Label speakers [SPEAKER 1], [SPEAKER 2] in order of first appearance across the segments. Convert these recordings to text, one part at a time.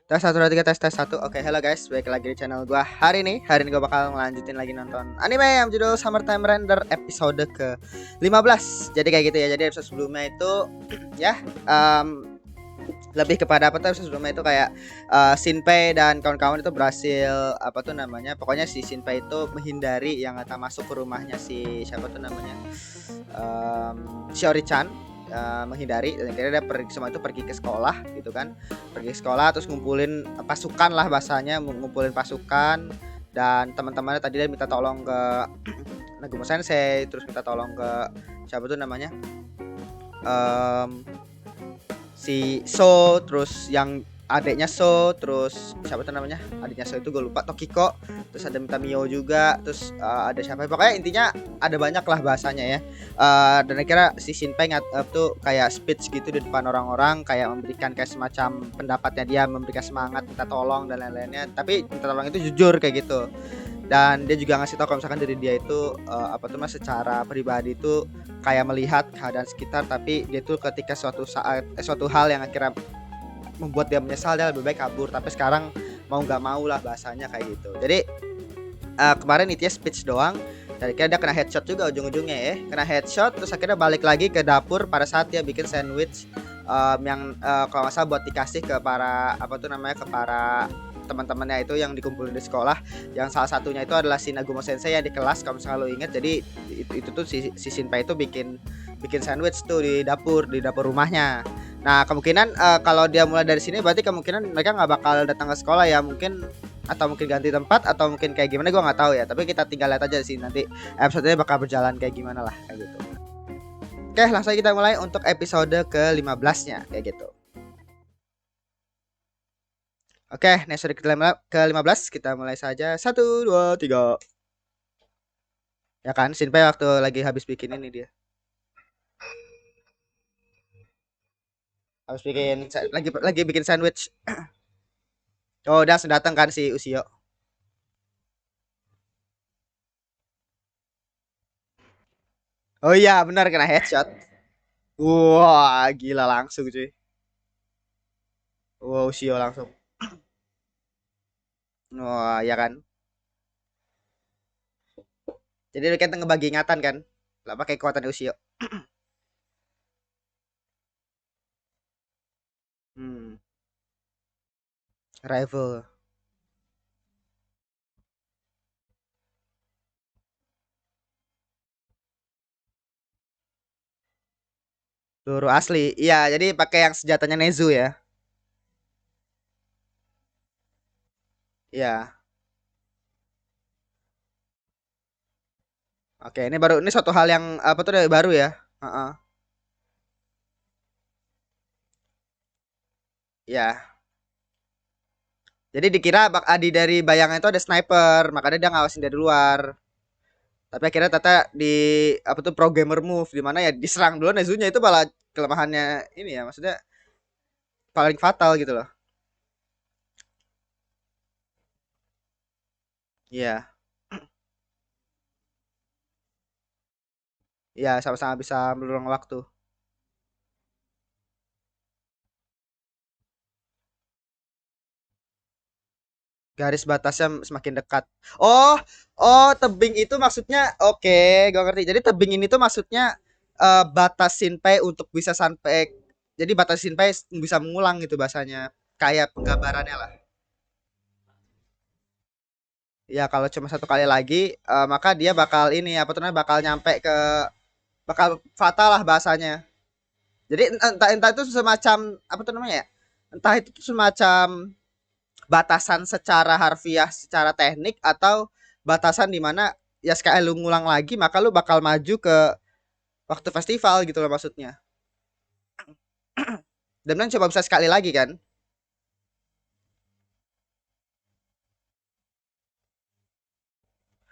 [SPEAKER 1] Tes satu dua tiga tes satu. Oke, hello guys, balik lagi di channel gua. Hari ini gua bakal ngelanjutin lagi nonton anime yang judul Summertime Render episode ke 15. Jadi kayak gitu ya. Jadi episode sebelumnya itu ya lebih kepada apa tuh episode sebelumnya itu kayak Shinpei dan kawan-kawan itu berhasil apa tuh namanya. Pokoknya si Shinpei itu menghindari yang kata masuk ke rumahnya si siapa tuh namanya? Shiori-chan, menghindari dan akhirnya dia pergi semua itu pergi ke sekolah gitu kan, pergi ke sekolah terus ngumpulin pasukan lah bahasanya, ngumpulin pasukan dan teman-temannya tadi dia minta tolong ke Nagumo Sensei, terus minta tolong ke siapa tuh namanya, um, si So, terus yang adiknya So, terus siapa tuh namanya adiknya So itu gue lupa, Tokiko, terus ada minta Mio juga, terus ada siapa, pokoknya intinya ada banyak lah bahasanya ya. Dan akhirnya si Shinpei tuh kayak speech gitu di depan orang-orang, kayak memberikan kayak semacam pendapatnya, dia memberikan semangat, minta tolong dan lain-lainnya, tapi minta tolong itu jujur kayak gitu. Dan dia juga ngasih tahu kalau misalkan diri dia itu apa tuh mas, secara pribadi itu kayak melihat keadaan sekitar, tapi dia tuh ketika suatu saat suatu hal yang akhirnya membuat dia menyesal, dia lebih baik kabur, tapi sekarang mau nggak mau lah bahasanya kayak gitu. Jadi kemarin itu ya speech doang, dan akhirnya dia kena headshot juga ujung-ujungnya ya, kena headshot, terus akhirnya balik lagi ke dapur pada saat dia bikin sandwich yang kalau nggak salah buat dikasih ke para apa tuh namanya, ke para teman-temannya itu yang dikumpulin di sekolah, yang salah satunya itu adalah si Nagumo Sensei yang di kelas kalau misalnya lo inget. Jadi itu tuh si Shinpei itu bikin bikin sandwich tuh di dapur rumahnya. Nah kemungkinan kalau dia mulai dari sini berarti kemungkinan mereka nggak bakal datang ke sekolah ya, mungkin, atau mungkin ganti tempat, atau mungkin kayak gimana gue nggak tahu ya, tapi kita tinggal lihat aja sih nanti episode-nya bakal berjalan kayak gimana lah kayak gitu. Oke, langsung aja kita mulai untuk episode ke 15-nya kayak gitu. Oke, episode ke 15 kita mulai saja. Satu, dua, tiga. Ya kan, Shinpei waktu lagi habis bikin ini dia. Habis bikin lagi bikin sandwich. Oh, udah datang kan si Usio. Oh iya, benar, kena headshot. Wah, gila langsung cuy. Wow, Usio langsung. Wah, ya kan. Jadi lu kan ngebagi ingatan kan. Lah pakai kekuatan Usio. Hmm, rival. Peluru asli. Iya, jadi pakai yang senjatanya Nezu ya. Iya. Oke, ini suatu hal yang apa tuh dari baru ya. Heeh. Iya. Jadi dikira Bak Adi dari bayangan itu ada sniper, makanya dia ngawasin dari luar. Tapi akhirnya Tata di apa tuh pro gamer move di mana ya diserang dulu Nezunya, itu malah kelemahannya ini ya, maksudnya paling fatal gitu loh. Iya. Iya, sama-sama bisa meluang waktu. Garis batasnya semakin dekat. Oh, oh, tebing itu maksudnya, oke, gue ngerti. Jadi tebing ini tuh maksudnya batas Shinpei untuk bisa sampai, jadi batas Shinpei bisa mengulang gitu bahasanya. Kayak penggambarannya lah. Ya kalau cuma satu kali lagi maka dia bakal ini apa tuh namanya, bakal nyampe ke, bakal fatal lah bahasanya. Jadi entah entah itu semacam apa tuh namanya ya? Entah itu tuh semacam batasan secara harfiah, secara teknik, atau batasan di mana ya sekali lu ngulang lagi maka lu bakal maju ke waktu festival gitu loh maksudnya. Dan kan coba bisa sekali lagi kan.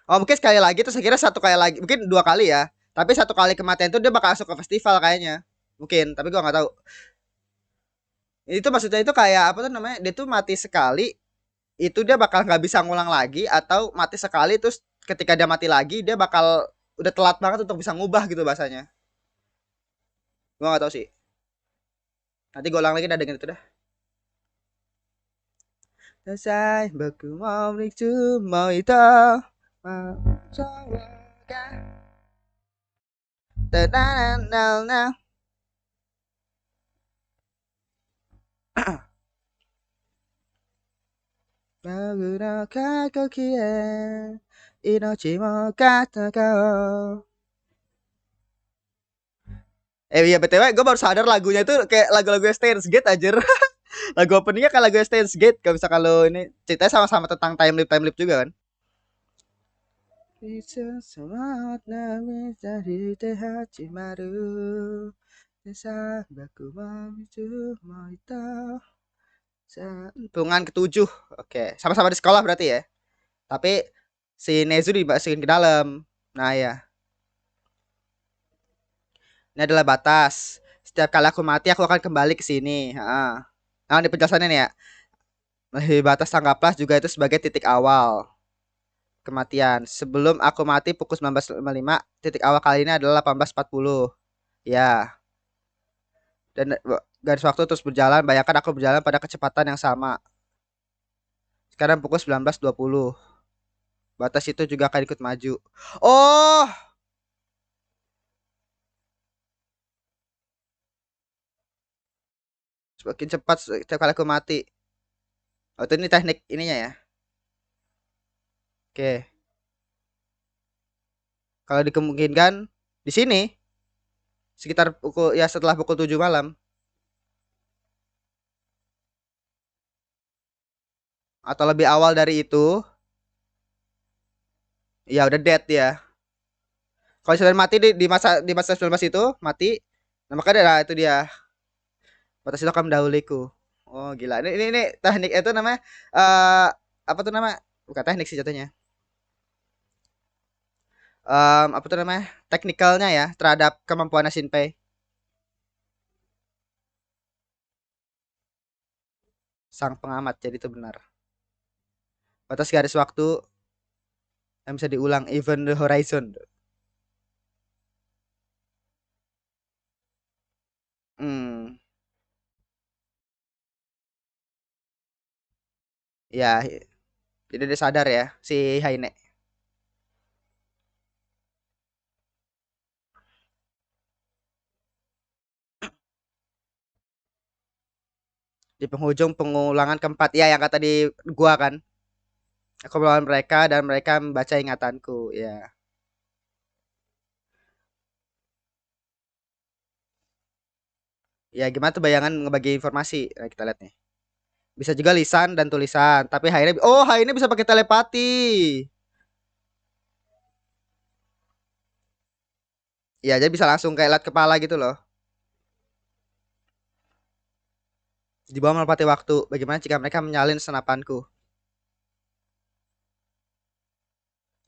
[SPEAKER 1] Oh mungkin sekali lagi, terus akhirnya satu kali lagi, mungkin dua kali ya, tapi satu kali kematian itu dia bakal masuk ke festival kayaknya, mungkin, tapi gua nggak tahu. Itu maksudnya itu kayak apa tuh namanya, dia tuh mati sekali itu dia bakal nggak bisa ngulang lagi, atau mati sekali terus ketika dia mati lagi dia bakal udah telat banget untuk bisa ngubah gitu bahasanya. Gua nggak tahu sih, nanti gue ulang lagi dah dengan itu dah. Selesai baku mau menuju mau itu mau coba tenang. Menggunakan kokie Inochi mo kata kau. Iya BTW gue baru sadar lagunya itu kayak lagu-lagu Steins Gate anjir. Lagu openingnya kayak lagu Steins Gate. Gak bisa kalau ini ceritanya sama-sama tentang time loop juga kan. Bisa semangat nami dari Hachimaru. Desa baku mamicu moito. Hitungan ketujuh. Oke, sama-sama di sekolah berarti ya. Tapi si Nezu dimasukin ke dalam. Nah ya, ini adalah batas. Setiap kali aku mati, aku akan kembali ke sini. Nah, di penjelasannya nih ya. Di batas anggaplah juga itu sebagai titik awal kematian. Sebelum aku mati pukul 19.55, titik awal kali ini adalah 18.40. Ya, dan garis waktu terus berjalan. Bayangkan aku berjalan pada kecepatan yang sama. Sekarang pukul 19.20. Batas itu juga akan ikut maju. Oh, semakin cepat setiap kali aku mati. Oh, itu ini teknik ininya ya. Oke. Kalau dikemungkinkan di sini sekitar pukul ya setelah pukul 7 malam atau lebih awal dari itu, ya udah dead ya. Kalau sudah mati di masa 19 itu mati, nah maka ada itu dia batas itu akan mendahuluiku. Oh gila, ini teknik itu namanya eh apa tuh nama? Bukan teknik sih jatuhnya. Apa tuh namanya? Teknikalnya ya terhadap kemampuan Shinpei. Sang pengamat jadi itu benar. Batas garis waktu yang bisa diulang even the horizon. Hmm, ya, jadi dia sadar ya si Haine. Di penghujung pengulangan keempat ya yang kata di gua kan. Aku melawan mereka dan mereka membaca ingatanku ya. Ya gimana tuh bayangan ngebagi informasi. Nah, kita lihat nih. Bisa juga lisan dan tulisan, tapi Haine Haine bisa pakai telepati. Ya, jadi bisa langsung kayak lat kepala gitu loh. Di bawah melewati waktu. Bagaimana jika mereka menyalin senapanku?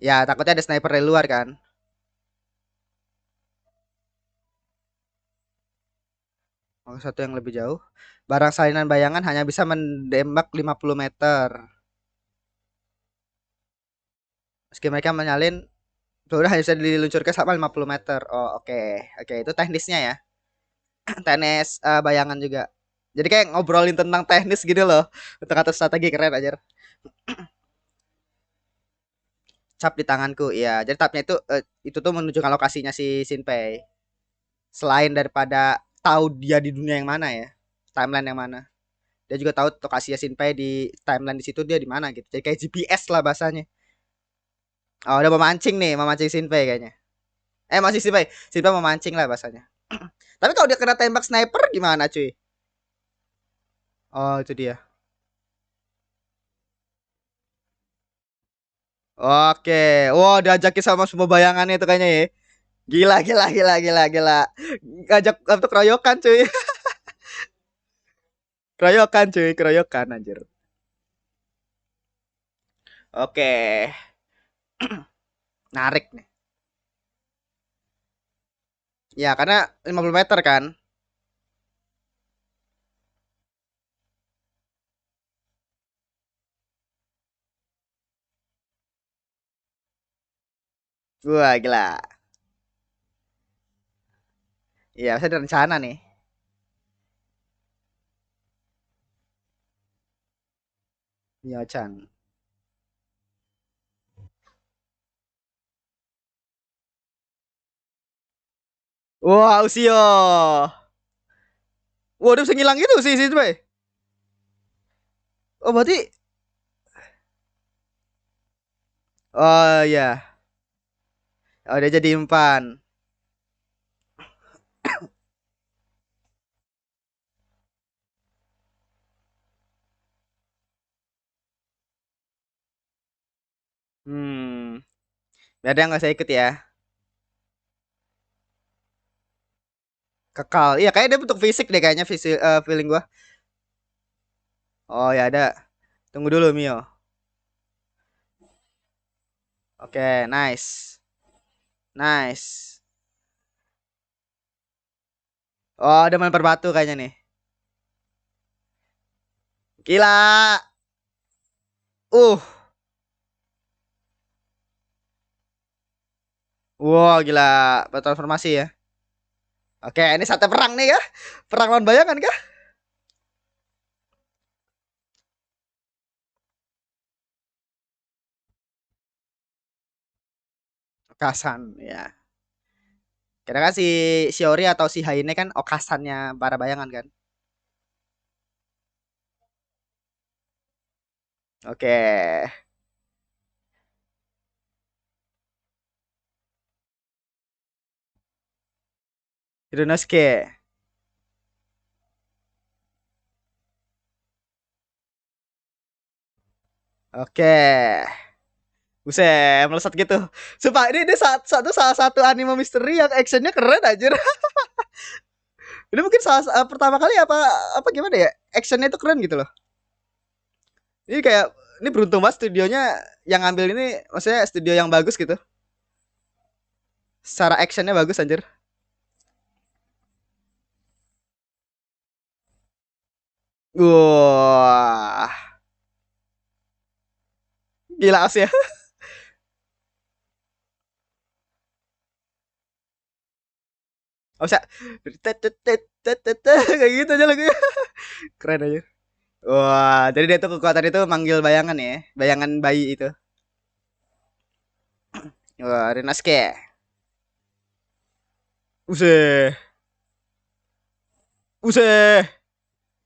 [SPEAKER 1] Ya, takutnya ada sniper dari luar kan. Oh, satu yang lebih jauh. Barang salinan bayangan hanya bisa menembak 50 meter. Meski mereka menyalin, peluru hanya bisa diluncurkan sama 50 meter. Oh, oke. Oke, itu teknisnya ya. Teknis bayangan juga. Jadi kayak ngobrolin tentang teknis gitu loh. Untuk atas strategi keren aja. Cap di tanganku, iya. Jadi tapnya itu tuh menunjukkan lokasinya si Shinpei. Selain daripada tahu dia di dunia yang mana ya, timeline yang mana. Dia juga tahu lokasinya Shinpei di timeline di situ dia di mana gitu. Jadi kayak GPS lah bahasanya. Oh, udah memancing nih, memancing Shinpei kayaknya. Masih Shinpei. Shinpei memancing lah bahasanya. Tapi kalau dia kena tembak sniper gimana cuy? Oh, itu dia. Oke. Wow, diajakin sama semua bayangannya itu kayaknya ya. Gila. Ngajak untuk keroyokan cuy. Keroyokan cuy, keroyokan anjir. Oke, narik nih. Ya, karena 50 meter kan. Wah, gila. Iya, saya ada rencana nih. Mio-chan. Wah, Usio. Wah, dia bisa ngilang gitu sih itu, Bay. Oh, berarti oh iya. Oh, dia jadi impan. Hmm. Ada yang nggak saya ikut ya. Kekal. Iya, kayak dia bentuk fisik deh kayaknya feeling gua. Oh, ya ada. Tunggu dulu, Mio. Oke, nice. Nice. Oh, ada melempar batu kayaknya nih. Gila. Uh. Wah, gila. Transformasi ya. Oke, ini saatnya perang nih ya. Perang lawan bayangan kah? Okasan, ya. Kira kan si Shiori atau si Haine kan Okasannya para bayangan kan. Oke. Hironosuke. Oke. Buset, melesat gitu. Sumpah, ini salah satu anime misteri yang actionnya keren aja. Ini mungkin pertama kali apa apa gimana ya? Actionnya itu keren gitu loh. Ini kayak ini beruntung banget studionya yang ngambil ini, maksudnya studio yang bagus gitu. Secara actionnya bagus anjir. Wah, gila sih ya. Oh, bisa kayak gitu aja lagunya. Keren aja. Wah, jadi dia tuh kekuatan itu manggil bayangan ya, bayangan bayi itu. Wah, Rinasuke. Use, use.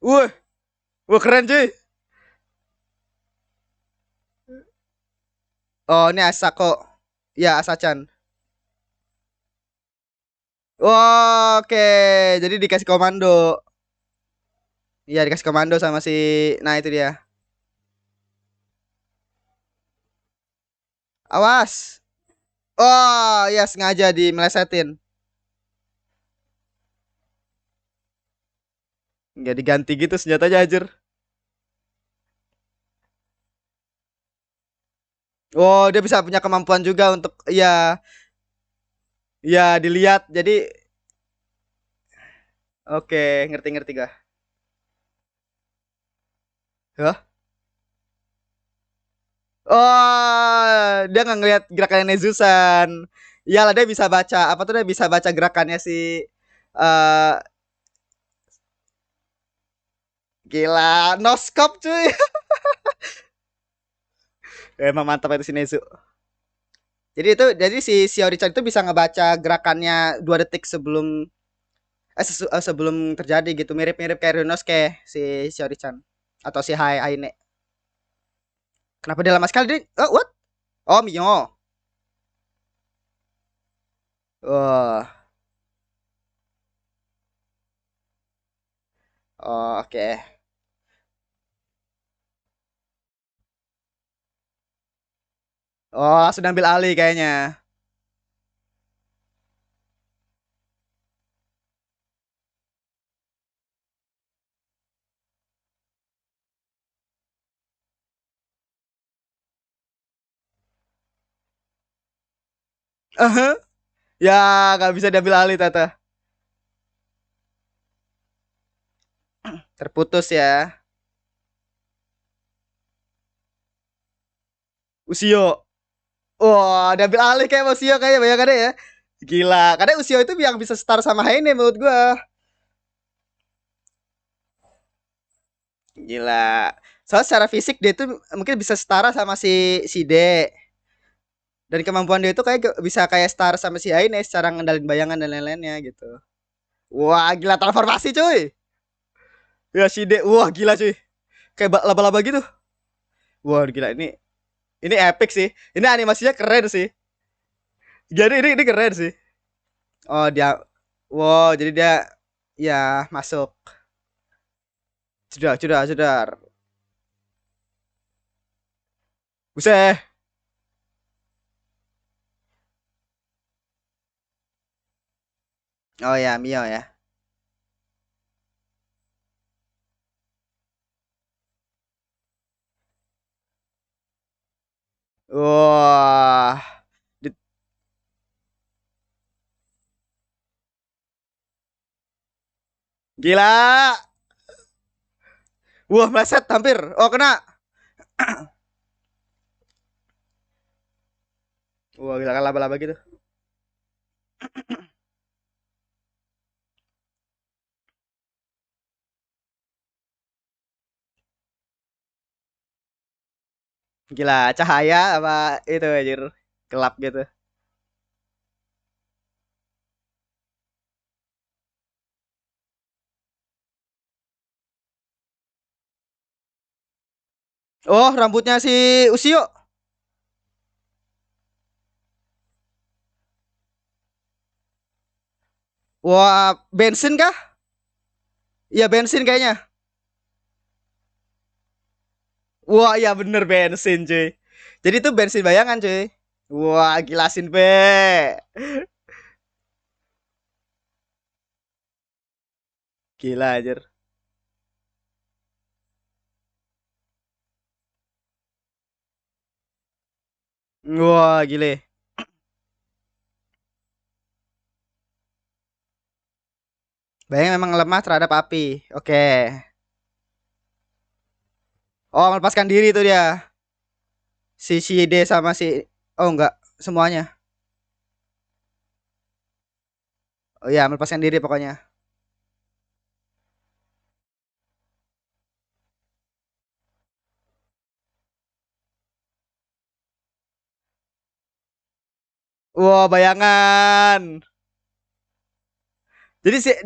[SPEAKER 1] Wah, wah keren cuy. Oh, ini Asako. Ya, Asachan. Wah, oke. Jadi dikasih komando. Iya, dikasih komando sama si. Nah, itu dia. Awas. Oh, ya sengaja dimelesetin. Nggak diganti gitu senjatanya aja. Oh, dia bisa punya kemampuan juga untuk ya ya dilihat. Jadi oke, ngerti-ngerti gak? Hah? Oh, dia nggak ngeliat gerakannya Nezusan. Iyalah dia bisa baca apa tuh, dia bisa baca gerakannya si eh gila, noskop cuy. Emang mantap itu si Nezu. Jadi si Shiori-chan itu bisa ngebaca gerakannya 2 detik sebelum sebelum terjadi gitu, mirip-mirip kayak Ryunosuke si Shiori-chan atau si Aine. Kenapa dia lama sekali dia? Oh, what? Oh, Mio. Oh, oh oke. Oh, sudah ambil alih kayaknya. Ya, nggak bisa diambil alih Tata. Terputus ya. Usio. Wah, diambil alih kayak Usio kayak bayangannya ya. Gila, karena Usio itu yang bisa setara sama Heine menurut gua. Gila. Soalnya secara fisik dia tuh mungkin bisa setara sama si D, dan kemampuan dia itu kayak bisa kayak setara sama si Aine secara ngendalin bayangan dan lain-lainnya gitu. Wah, gila transformasi cuy. Ya si D, wah gila cuy. Kayak laba-laba gitu. Wah, gila ini epic sih. Ini animasinya keren sih. Jadi ini keren sih. Oh, dia wow, jadi dia ya masuk. Sudah. Buset. Oh ya, Mio ya. Wah. Di- Gila. Wah, meleset hampir. Oh, kena. Wah, gila kan laba-laba gitu. Gila, cahaya apa itu anjir. Gelap gitu. Oh, rambutnya si Usio. Wah, bensin kah? Iya, bensin kayaknya. Wah, iya bener bensin, cuy. Jadi itu bensin bayangan, cuy. Wah, gilasin, Be. Gila anjir. Wah, gile. Bayang memang lemah terhadap api. Oke. Oh, melepaskan diri itu dia. Si D sama si. Oh, enggak. Semuanya. Oh iya, melepaskan diri pokoknya. Wah, bayangan.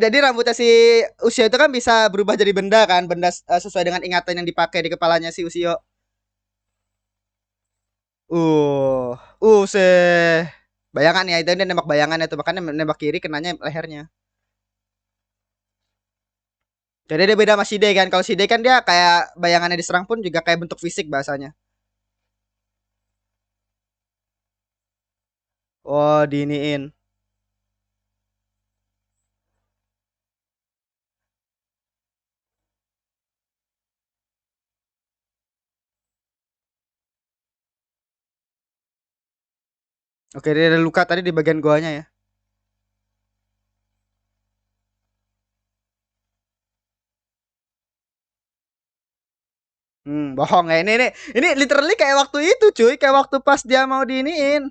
[SPEAKER 1] Jadi rambutnya si Usio itu kan bisa berubah jadi benda kan, benda sesuai dengan ingatan yang dipakai di kepalanya si Usio. Se bayangan ya itu dia nembak bayangan itu makanya nembak kiri kenanya lehernya. Jadi dia beda sama si D kan. Kalau si D kan dia kayak bayangannya diserang pun juga kayak bentuk fisik bahasanya. Oh, diiniin. Oke, dia ada luka tadi di bagian goanya ya. Bohong ya ini literally kayak waktu itu cuy, kayak waktu pas dia mau diiniin.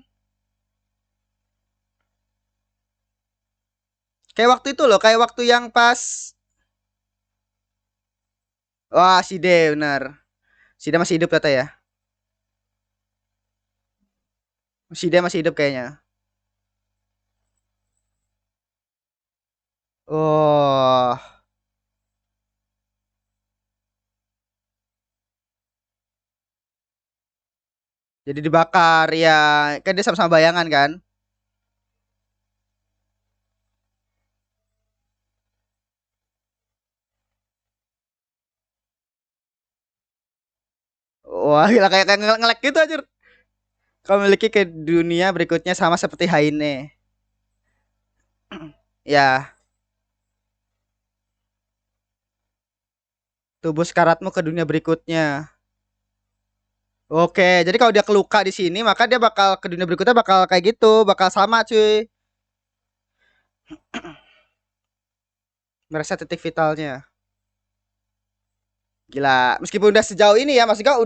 [SPEAKER 1] Kayak waktu itu loh, kayak waktu yang pas. Wah, si D benar. Si D masih hidup kata ya. Si D masih hidup kayaknya. Oh, jadi dibakar ya. Kan dia sama-sama bayangan kan. Wah, gila kayak ngelek gitu aja. Kau memiliki ke dunia berikutnya sama seperti Haine. Ya, tubuh sekaratmu ke dunia berikutnya. Oke, jadi kalau dia keluka di sini, maka dia bakal ke dunia berikutnya bakal kayak gitu, bakal sama cuy. Merasa titik vitalnya. Gila, meskipun udah sejauh ini ya, maksudnya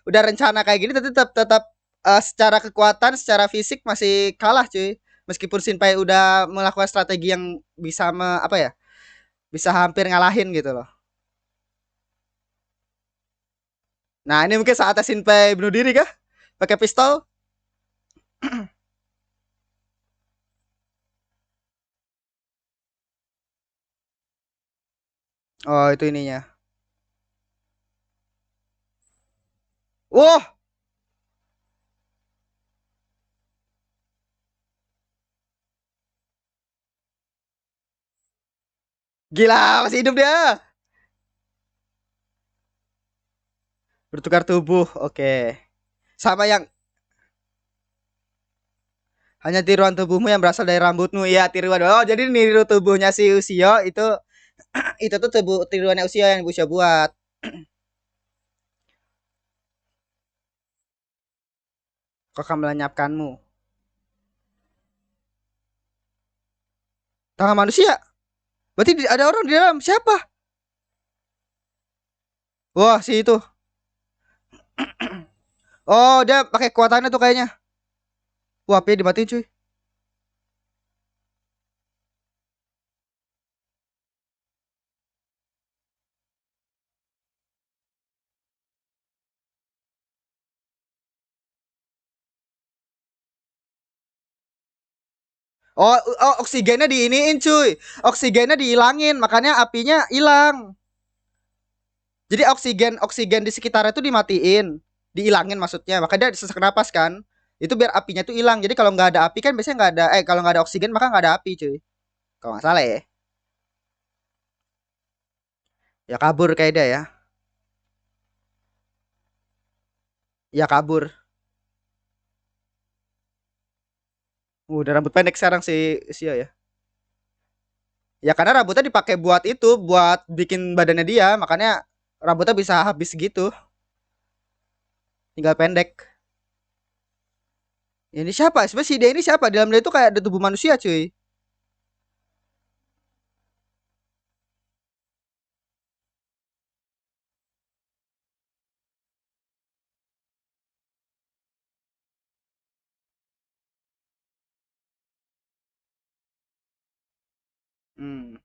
[SPEAKER 1] udah rencana kayak gini, tetap tetap secara kekuatan, secara fisik masih kalah cuy. Meskipun Shinpai udah melakukan strategi yang bisa apa ya, bisa hampir ngalahin gitu loh. Nah, ini mungkin saatnya Shinpei bunuh diri kah? Pakai pistol? Oh, itu ininya. Wah, gila, masih hidup dia. Bertukar tubuh. Oke. Sama yang hanya tiruan tubuhmu yang berasal dari rambutmu. Iya, tiruan. Oh, jadi niru tubuhnya si Ushio itu tuh tubuh tiruannya Ushio yang Ushio buat. Kok akan melenyapkanmu. Tangan manusia. Berarti ada orang di dalam. Siapa? Wah, si itu. Oh, dia pakai kekuatannya tuh kayaknya. Wah, apinya dimatiin cuy. Oh, oh, oksigennya diiniin cuy. Oksigennya dihilangin, makanya apinya hilang. Jadi oksigen oksigen di sekitarnya itu dimatiin, dihilangin maksudnya. Makanya dia sesak napas kan. Itu biar apinya tuh hilang. Jadi kalau nggak ada api kan biasanya nggak ada kalau nggak ada oksigen maka nggak ada api cuy. Kalau nggak salah ya. Ya kabur kayak dia ya. Ya kabur. Udah rambut pendek sekarang si Sia ya. Ya karena rambutnya dipakai buat itu, buat bikin badannya dia, makanya rambutnya bisa habis gitu, tinggal pendek. Ini siapa? Sebenarnya si dia ini siapa? Di dalam dia itu kayak ada tubuh manusia, cuy. Hmm.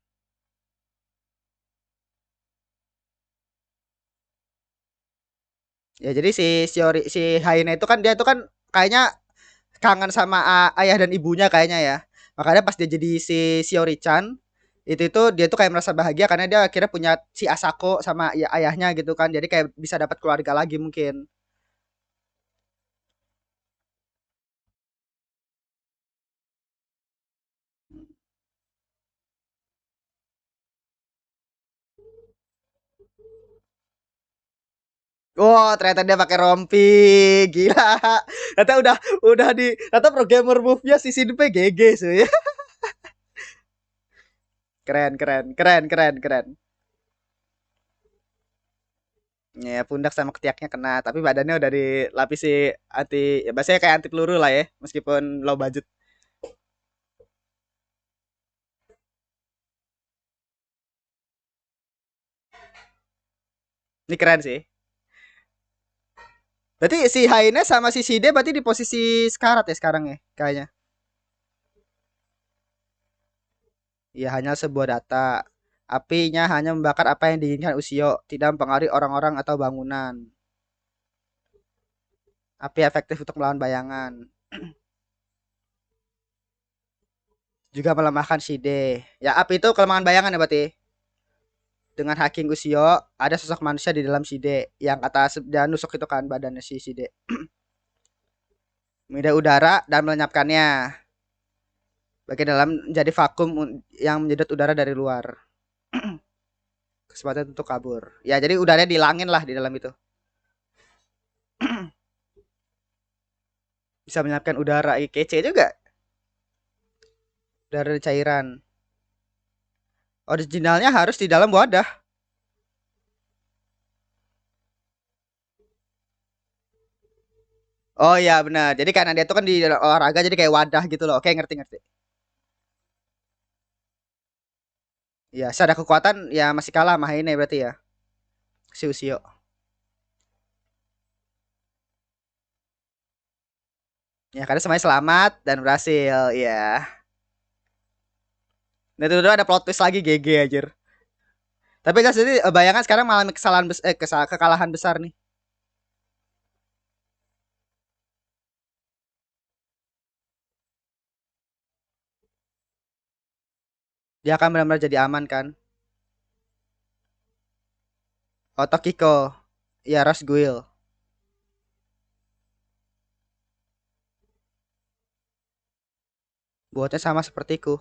[SPEAKER 1] Ya jadi si Haina itu kan dia itu kan kayaknya kangen sama ayah dan ibunya kayaknya ya. Makanya pas dia jadi si Shiori-chan itu dia tuh kayak merasa bahagia karena dia akhirnya punya si Asako sama ya, ayahnya gitu kan. Jadi kayak bisa dapat keluarga lagi mungkin. Wah, ternyata dia pakai rompi. Gila. Ternyata ternyata programmer move-nya si Shinpei GG sih. Keren, keren, keren, keren, keren. Ya, pundak sama ketiaknya kena, tapi badannya udah dilapisi anti ya biasanya kayak anti peluru lah ya, meskipun low budget. Ini keren sih. Berarti si Haine sama si Shide berarti di posisi sekarat ya sekarang ya, kayaknya. Ya hanya sebuah data. Apinya hanya membakar apa yang diinginkan Ushio, tidak mempengaruhi orang-orang atau bangunan. Api efektif untuk melawan bayangan. Juga melemahkan Shide. Ya, api itu kelemahan bayangan ya berarti. Dengan hacking Ushio, ada sosok manusia di dalam Shide yang kata dan nusuk itu kan badannya si Shide. Menyedot udara dan melenyapkannya. Bagian dalam menjadi vakum yang menyedot udara dari luar. Kesempatan untuk kabur. Ya, jadi udaranya dihilangin lah di dalam itu. Bisa menyiapkan udara. Kece juga. Udara dari cairan. Originalnya harus di dalam wadah. Oh iya benar. Jadi karena dia tuh kan di olahraga jadi kayak wadah gitu loh. Oke, ngerti ngerti. Ya, secara kekuatan ya masih kalah sama ini berarti ya. Si Ushio. Ya karena semuanya selamat dan berhasil. Ya. Nah itu ada plot twist lagi GG aja. Tapi guys jadi bayangan sekarang mengalami kekalahan besar nih. Dia akan benar-benar jadi aman kan. Oh, Tokiko. Ya, Rasguil. Buatnya sama sepertiku.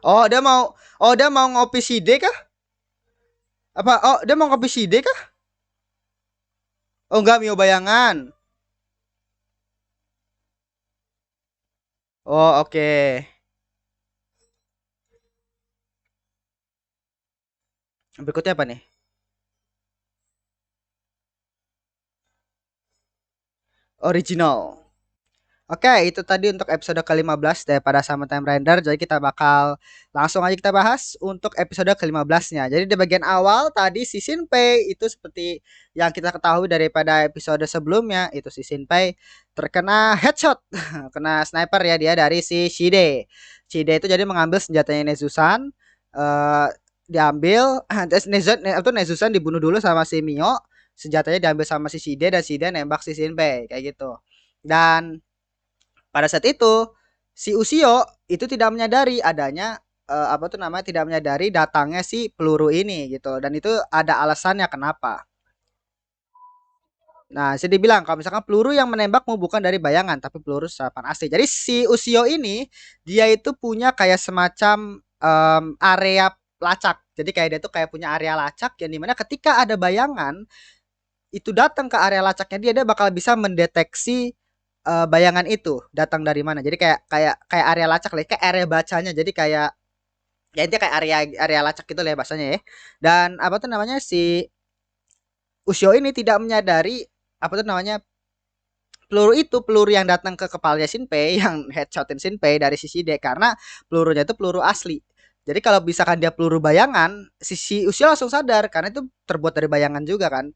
[SPEAKER 1] Oh, dia mau ngopi side kah? Apa? Oh, dia mau ngopi side kah? Oh, enggak, Mio bayangan. Oh, oke. Berikutnya apa nih? Original. Oke, itu tadi untuk episode ke-15 daripada Sama Time Render. Jadi kita bakal langsung aja kita bahas untuk episode ke-15-nya. Jadi di bagian awal tadi si Shinpei itu seperti yang kita ketahui daripada episode sebelumnya, itu si Shinpei terkena headshot, kena sniper ya dia dari si Shide. Shide itu jadi mengambil senjatanya Nezusan, eh diambil terus Nezusan dibunuh dulu sama si Mio, senjatanya diambil sama si Shide dan Shide nembak si Shinpei kayak gitu. Dan pada saat itu si Ushio itu tidak menyadari adanya apa tuh namanya tidak menyadari datangnya si peluru ini gitu dan itu ada alasannya kenapa. Nah, bisa dibilang kalau misalkan peluru yang menembakmu bukan dari bayangan tapi peluru senapan asli. Jadi si Ushio ini dia itu punya kayak semacam area lacak. Jadi kayak dia tuh kayak punya area lacak yang dimana ketika ada bayangan itu datang ke area lacaknya dia bakal bisa mendeteksi bayangan itu datang dari mana. Jadi kayak kayak kayak area lacak lah, kayak area bacanya. Jadi kayak ya intinya kayak area area lacak gitu lah ya bahasanya ya. Dan apa tuh namanya si Ushio ini tidak menyadari apa tuh namanya peluru itu peluru yang datang ke kepalanya Shinpei yang headshotin Shinpei dari sisi D karena pelurunya itu peluru asli. Jadi kalau misalkan dia peluru bayangan, sisi Ushio langsung sadar karena itu terbuat dari bayangan juga kan.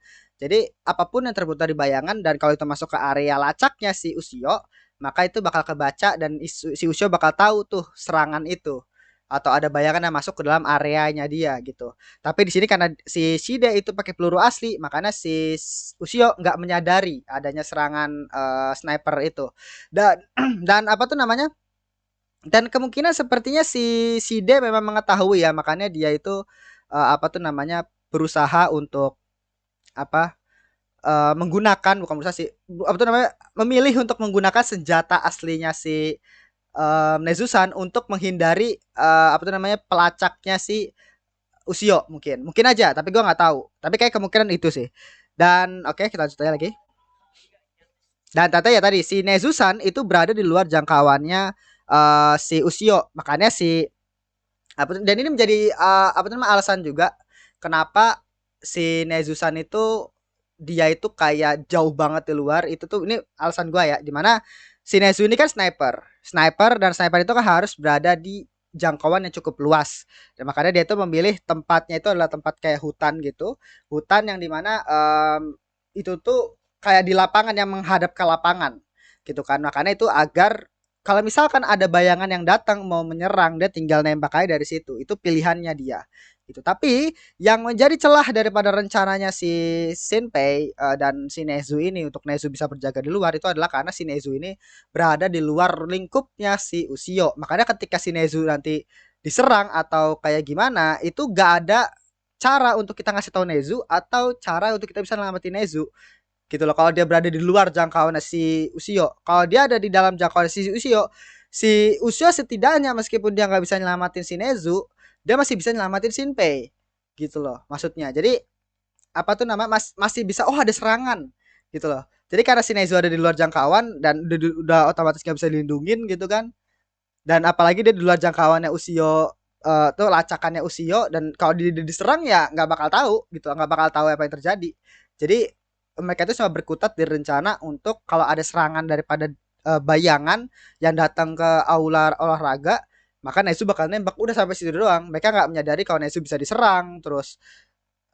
[SPEAKER 1] Jadi apapun yang terbuat dari bayangan dan kalau itu masuk ke area lacaknya si Ushio, maka itu bakal kebaca dan si Ushio bakal tahu tuh serangan itu atau ada bayangan yang masuk ke dalam areanya dia gitu. Tapi di sini karena si Shide itu pakai peluru asli, makanya si Ushio nggak menyadari adanya serangan sniper itu. Dan dan apa tuh namanya? Dan kemungkinan sepertinya si Shide memang mengetahui ya, makanya dia itu apa tuh namanya berusaha untuk apa menggunakan bukan berusaha sih apa tuh namanya memilih untuk menggunakan senjata aslinya si Nezusan untuk menghindari apa tuh namanya pelacaknya si Ushio mungkin aja tapi gue nggak tahu tapi kayak kemungkinan itu sih dan oke kita lanjut aja lagi dan ternyata ya tadi si Nezusan itu berada di luar jangkauannya si Ushio makanya si apa dan ini menjadi apa namanya alasan juga kenapa si Nezusan itu dia itu kayak jauh banget di luar itu tuh ini alasan gua ya dimana si Nezu ini kan sniper dan sniper itu kan harus berada di jangkauan yang cukup luas dan makanya dia tuh memilih tempatnya itu adalah tempat kayak hutan gitu hutan yang dimana itu tuh kayak di lapangan yang menghadap ke lapangan gitu kan makanya itu agar kalau misalkan ada bayangan yang datang mau menyerang dia tinggal nembak aja dari situ itu pilihannya dia gitu tapi yang menjadi celah daripada rencananya si Shinpei dan si Nezu ini untuk Nezu bisa berjaga di luar itu adalah karena si Nezu ini berada di luar lingkupnya si Ushio makanya ketika si Nezu nanti diserang atau kayak gimana itu gak ada cara untuk kita ngasih tahu Nezu atau cara untuk kita bisa nyelamatin Nezu gitu loh. Kalau dia berada di luar jangkauan si Ushio, kalau dia ada di dalam jangkauan si Ushio setidaknya meskipun dia nggak bisa nyelamatin si Nezu, dia masih bisa nyelamatin Shinpei, gitu loh. Maksudnya, jadi apa tuh nama masih bisa oh ada serangan, gitu loh. Jadi karena si Nezu ada di luar jangkauan dan udah otomatis nggak bisa dilindungin gitu kan. Dan apalagi dia di luar jangkauannya Ushio tuh lacakannya Ushio dan kalau diserang ya nggak bakal tahu gitu nggak bakal tahu apa yang terjadi jadi mereka itu cuma berkutat di rencana untuk kalau ada serangan daripada bayangan yang datang ke aula olahraga maka Nezu bakal nembak udah sampai situ doang mereka nggak menyadari kalau Nezu bisa diserang terus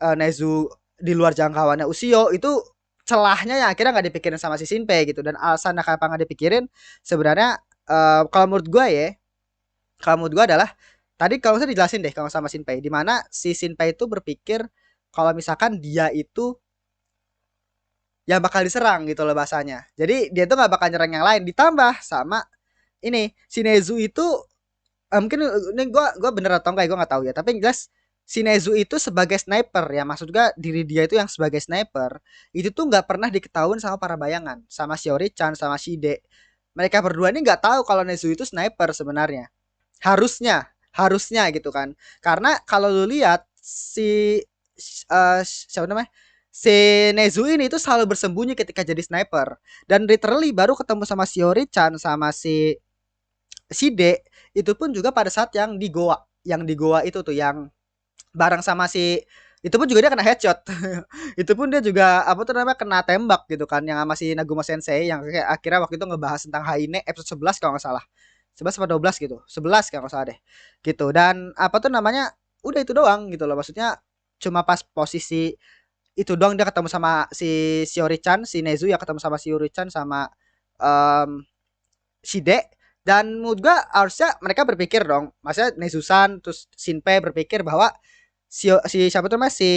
[SPEAKER 1] Nezu di luar jangkauannya Ushio itu celahnya yang akhirnya nggak dipikirin sama si Shinpei gitu dan alasannya kenapa nggak dipikirin sebenarnya kalau menurut gue ya kalau menurut gue adalah tadi kalau saya dijelasin deh kalau sama Shinpei di mana si Shinpei itu berpikir kalau misalkan dia itu yang bakal diserang gitu loh bahasanya. Jadi dia tuh nggak bakal nyerang yang lain ditambah sama ini si Nezu itu mungkin ini gua bener atau enggak ya, gua nggak tahu ya. Tapi yang jelas si Nezu itu sebagai sniper ya, maksud gua diri dia itu yang sebagai sniper itu tuh nggak pernah diketahui sama para bayangan, sama Shiori-chan, sama Shide. Mereka berdua ini nggak tahu kalau Nezu itu sniper sebenarnya. Harusnya, harusnya gitu kan. Karena kalau lu lihat si siapa namanya? Si Nezu ini tuh selalu bersembunyi ketika jadi sniper dan literally baru ketemu sama Shiori-chan sama si D itu pun juga pada saat yang di goa itu tuh yang bareng sama si itu pun juga dia kena headshot. Itu pun dia juga apa tuh namanya kena tembak gitu kan yang sama si Nagumo Sensei yang kayak akhirnya waktu itu ngebahas tentang Haine episode 11 kalau nggak salah. 11 atau 12 gitu. 11 kalau nggak salah deh. Gitu. Dan apa tuh namanya udah itu doang gitu loh. Maksudnya cuma pas posisi itu doang dia ketemu sama si Shiori-chan, si Nezu ya ketemu sama si Shiori-chan sama um, Shide dan menurut gua harusnya mereka berpikir dong, maksudnya Nezusan terus Shinpei berpikir bahwa si siapa tuh namanya si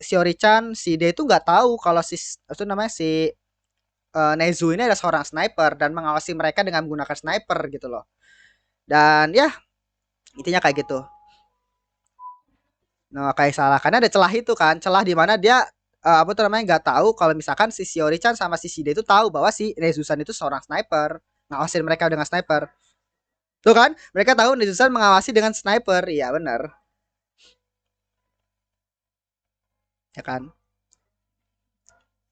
[SPEAKER 1] Shiori-chan, si D itu nggak tahu kalau si itu namanya si Nezu ini adalah seorang sniper dan mengawasi mereka dengan menggunakan sniper gitu loh. Dan ya intinya kayak gitu. Nah, kayak salah karena ada celah itu kan, celah di mana dia apa tuh namanya nggak tahu kalau misalkan si Shiori-chan sama si Shide itu tahu bahwa si Nezusan itu seorang sniper, ngawasin mereka dengan sniper. Tuh kan, mereka tahu Netizen mengawasi dengan sniper. Iya, benar. Ya kan?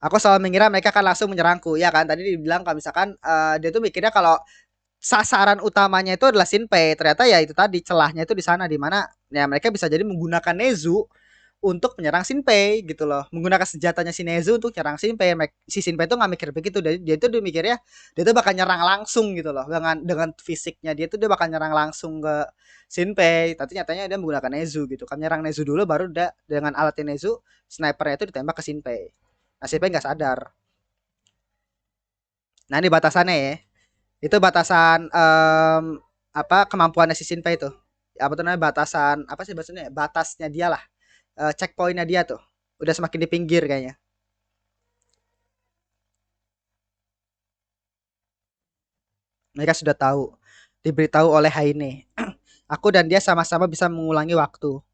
[SPEAKER 1] Aku selalu mengira mereka akan langsung menyerangku, ya kan? Tadi dibilang kalau misalkan dia tuh mikirnya kalau sasaran utamanya itu adalah Shinpei. Ternyata ya itu tadi celahnya itu di sana di mana ya mereka bisa jadi menggunakan Nezu untuk menyerang Shinpei gitu loh. Menggunakan senjatanya si Nezu untuk nyerang Shinpei. Si Shinpei itu nggak mikir begitu. Dia itu dia mikirnya dia tuh bakal nyerang langsung gitu loh. Dengan fisiknya dia tuh dia bakal nyerang langsung ke Shinpei. Tapi nyatanya dia menggunakan Nezu gitu kan. Nyerang Nezu dulu baru dia dengan alatnya Nezu snipernya itu ditembak ke Shinpei. Nah Shinpei nggak sadar. Nah ini batasannya ya. Itu batasan apa kemampuan si Shinpei itu. Apa tuh namanya batasan apa sih bahasanya? Batasnya dia lah. Checkpointnya dia tuh udah semakin di pinggir kayaknya. Mereka sudah tahu, diberitahu oleh Haine. Aku dan dia sama-sama bisa mengulangi waktu.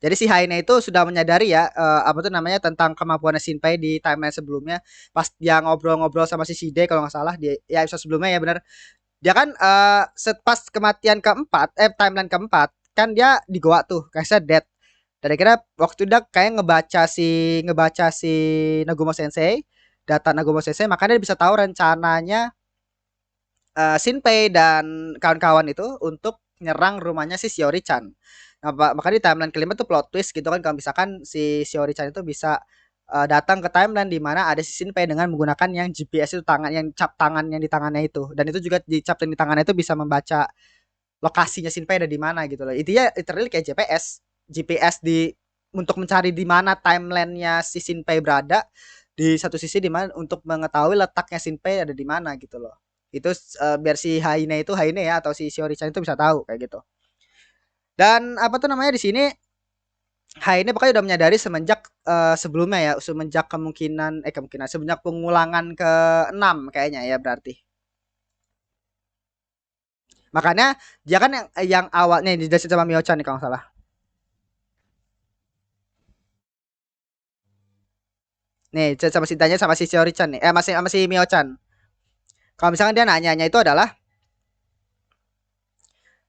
[SPEAKER 1] Jadi si Haine itu sudah menyadari ya apa tuh namanya tentang kemampuan Shinpei di timeline sebelumnya. Pas dia ngobrol-ngobrol sama si Shide kalau nggak salah di ya episode sebelumnya ya benar. Dia kan pas kematian keempat timeline keempat kan dia di goa tuh kayak dead. Dan akhirnya waktu dia kayak ngebaca si Nagumo Sensei, data Nagumo Sensei, makanya dia bisa tahu rencananya Shinpei dan kawan-kawan itu untuk nyerang rumahnya si Shiori-chan. Nah, makanya di timeline kelima tuh plot twist gitu kan kalau misalkan si Shiori-chan itu bisa datang ke timeline di mana ada si Shinpei dengan menggunakan yang GPS itu tangan yang cap tangan yang di tangannya itu dan itu juga di cap di tangannya itu bisa membaca lokasinya Shinpei ada di mana gitu loh. Intinya literally kayak GPS di untuk mencari di mana timelinenya si Shinpei berada di satu sisi di mana untuk mengetahui letaknya Shinpei ada di mana gitu loh. Itu biar si Haine ya atau si Shiori-chan itu bisa tahu kayak gitu. Dan apa tuh namanya di sini Haine pokoknya udah menyadari semenjak sebelumnya ya, semenjak kemungkinan semenjak pengulangan ke-6 kayaknya ya berarti. Makanya dia kan yang awalnya dijelasin sama Mio-chan nih kalau nggak salah. Nih, sama si Tanya sama si Shiori-chan nih. Masih sama si Mio-chan. Kalau misalkan dia nanyanya itu adalah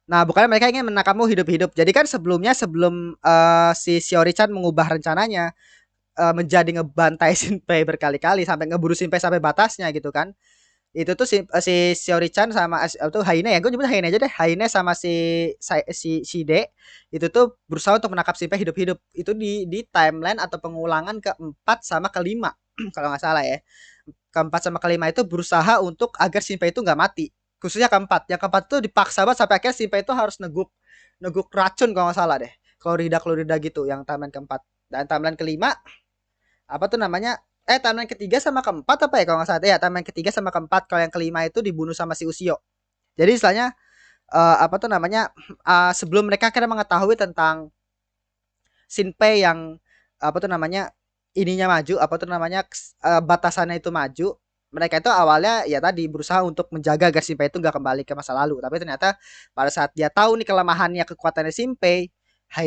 [SPEAKER 1] nah, bukannya mereka ingin menangkapmu hidup-hidup. Jadi kan sebelum si Shiori-chan mengubah rencananya menjadi ngebantai Shinpei berkali-kali sampai ngeburu Shinpei sampai batasnya gitu kan. Itu tuh si Shiori-chan sama itu Haine ya, gue nyebut Haine aja deh. Haine sama si Shide itu tuh berusaha untuk menangkap Shinpei hidup-hidup. Itu di timeline atau pengulangan keempat sama kelima kalau nggak salah ya. Keempat sama kelima itu berusaha untuk agar Shinpei itu nggak mati. Khususnya keempat. Yang keempat itu dipaksa banget sampai akhirnya Shinpei itu harus neguk neguk racun kalau nggak salah deh. Klorida gitu yang timeline keempat. Dan timeline kelima apa tuh namanya timeline ketiga sama keempat apa ya kalau nggak salah ya timeline ketiga sama keempat kalau yang kelima itu dibunuh sama si Usio. Jadi istilahnya apa tuh namanya sebelum mereka akhirnya mengetahui tentang Shinpei yang apa tuh namanya ininya maju apa tuh namanya batasannya itu maju mereka itu awalnya ya tadi berusaha untuk menjaga agar Shinpei itu nggak kembali ke masa lalu. Tapi ternyata pada saat dia tahu nih kelemahannya kekuatannya Shinpei,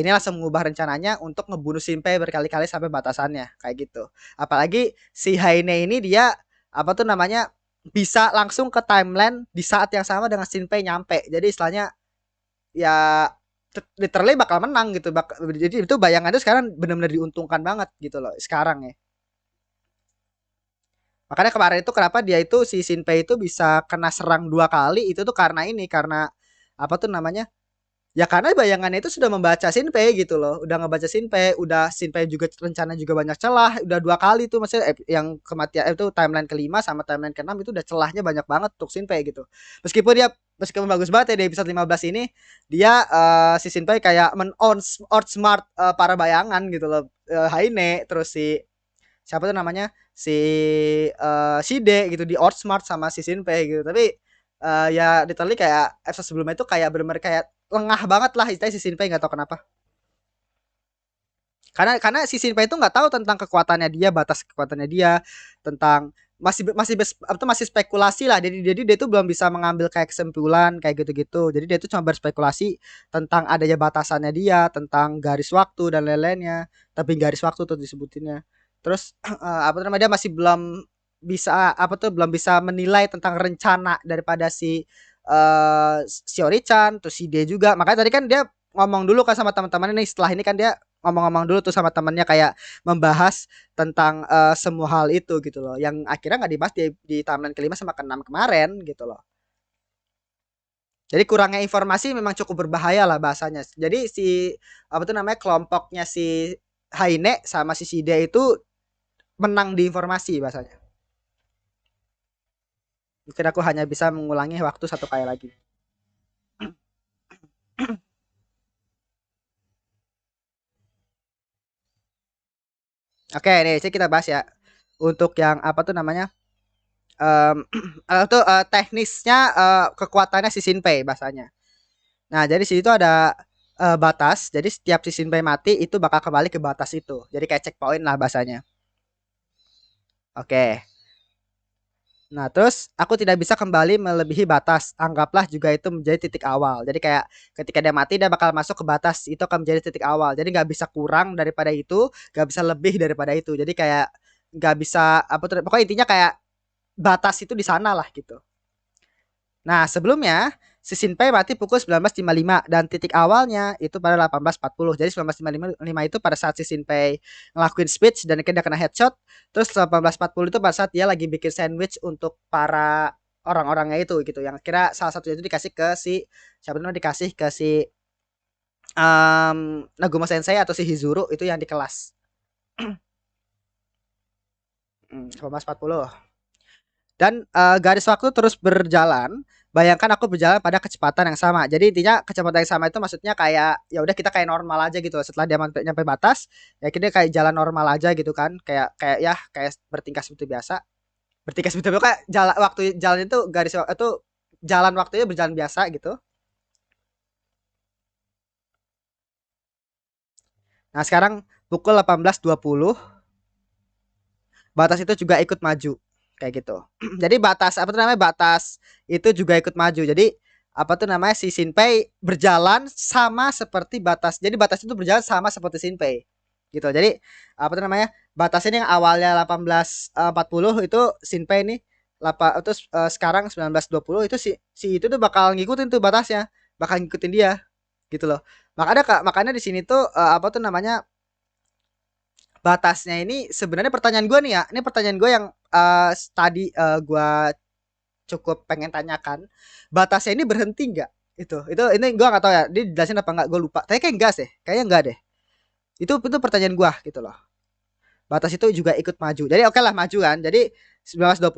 [SPEAKER 1] ini langsung mengubah rencananya untuk ngebunuh Shinpei berkali-kali sampai batasannya kayak gitu. Apalagi si Haine ini dia apa tuh namanya bisa langsung ke timeline di saat yang sama dengan Shinpei nyampe. Jadi istilahnya ya literally bakal menang gitu. Jadi itu bayangannya sekarang benar-benar diuntungkan banget gitu loh sekarang ya. Makanya kemarin itu kenapa dia itu si Shinpei itu bisa kena serang 2 kali itu tuh karena ini karena apa tuh namanya? Ya karena bayangannya itu sudah membaca Shinpei gitu loh. Udah ngebaca Shinpei, udah Shinpei juga rencana juga banyak celah, udah 2 kali tuh maksudnya yang kematian itu timeline kelima sama timeline keenam itu udah celahnya banyak banget untuk Shinpei gitu. Meskipun dia meskipun bagus banget ya di episode 15 ini dia si Shinpei kayak outsmart para bayangan gitu loh. Haine terus si siapa tuh namanya si Shide gitu di outsmart sama si Shinpei gitu tapi ya literally kayak episode sebelumnya itu kayak bener-bener kayak lengah banget lah istilahnya si Shinpei nggak tahu kenapa karena si Shinpei itu nggak tahu tentang kekuatannya dia batas kekuatannya dia tentang masih spekulasi lah jadi dia tuh belum bisa mengambil kayak kesimpulan kayak gitu-gitu jadi dia tuh cuma berspekulasi tentang adanya batasannya dia tentang garis waktu dan lain-lainnya tapi garis waktu tuh disebutinnya terus apa namanya dia masih belum bisa apa tuh belum bisa menilai tentang rencana daripada si Shiori-chan terus si D juga makanya tadi kan dia ngomong dulu kan sama teman-temannya nih setelah ini kan dia ngomong-ngomong dulu tuh sama temannya kayak membahas tentang semua hal itu gitu loh yang akhirnya nggak dibahas di timeline kelima sama keenam kemarin gitu loh jadi kurangnya informasi memang cukup berbahaya lah bahasanya jadi si apa tuh namanya kelompoknya si Haine sama si Shide itu menang di informasi bahasanya mungkin aku hanya bisa mengulangi waktu 1 kali lagi. Oke nih jadi kita bahas ya untuk yang apa tuh namanya itu teknisnya kekuatannya si Shinpei bahasanya. Nah, jadi situ ada batas. Jadi setiap si Shinpei mati itu bakal kembali ke batas itu. Jadi kayak checkpoint lah bahasanya. Oke. Nah, terus aku tidak bisa kembali melebihi batas. Anggaplah juga itu menjadi titik awal. Jadi kayak ketika dia mati dia bakal masuk ke batas. Itu akan menjadi titik awal. Jadi nggak bisa kurang daripada itu, nggak bisa lebih daripada itu. Jadi kayak nggak bisa apa tuh pokoknya intinya kayak batas itu di sana lah gitu. Nah, sebelumnya si Shinpei mati pukul 19.55 dan titik awalnya itu pada 18.40. Jadi 19.55 itu pada saat si Shinpei ngelakuin speech dan dia kena headshot. Terus 18.40 itu pada saat dia lagi bikin sandwich untuk para orang-orangnya itu gitu. Yang kira salah satunya itu dikasih ke si siapa namanya dikasih ke si Nagumo Sensei atau si Hizuru itu yang di kelas. 18.40. Dan garis waktu terus berjalan. Bayangkan aku berjalan pada kecepatan yang sama. Jadi intinya kecepatan yang sama itu maksudnya kayak ya udah kita kayak normal aja gitu. Setelah dia nyampe batas, ya kita kayak jalan normal aja gitu kan. Kayak kayak ya kayak bertingkah seperti biasa. Bertingkah seperti biasa kayak jalan waktu jalan itu garis itu jalan waktunya berjalan biasa gitu. Nah, sekarang pukul 18.20 batas itu juga ikut maju kayak gitu. Jadi batas apa tuh namanya batas itu juga ikut maju. Jadi apa tuh namanya si Shinpei berjalan sama seperti batas. Jadi batas itu berjalan sama seperti Shinpei gitu. Jadi apa tuh namanya batas ini yang awalnya 18.40 itu Shinpei ini terus sekarang 19.20 itu si itu tuh bakal ngikutin tuh batasnya, bakal ngikutin dia gitu loh. Makanya di sini tuh apa tuh namanya batasnya ini sebenarnya pertanyaan gue nih ya ini pertanyaan gue yang tadi gue cukup pengen tanyakan batasnya ini berhenti nggak itu ini gue nggak tahu ya dia jelasin apa nggak gue lupa tapi kayak enggak sih kayaknya enggak deh itu pertanyaan gue gitu loh batas itu juga ikut maju jadi oke lah maju kan jadi 1920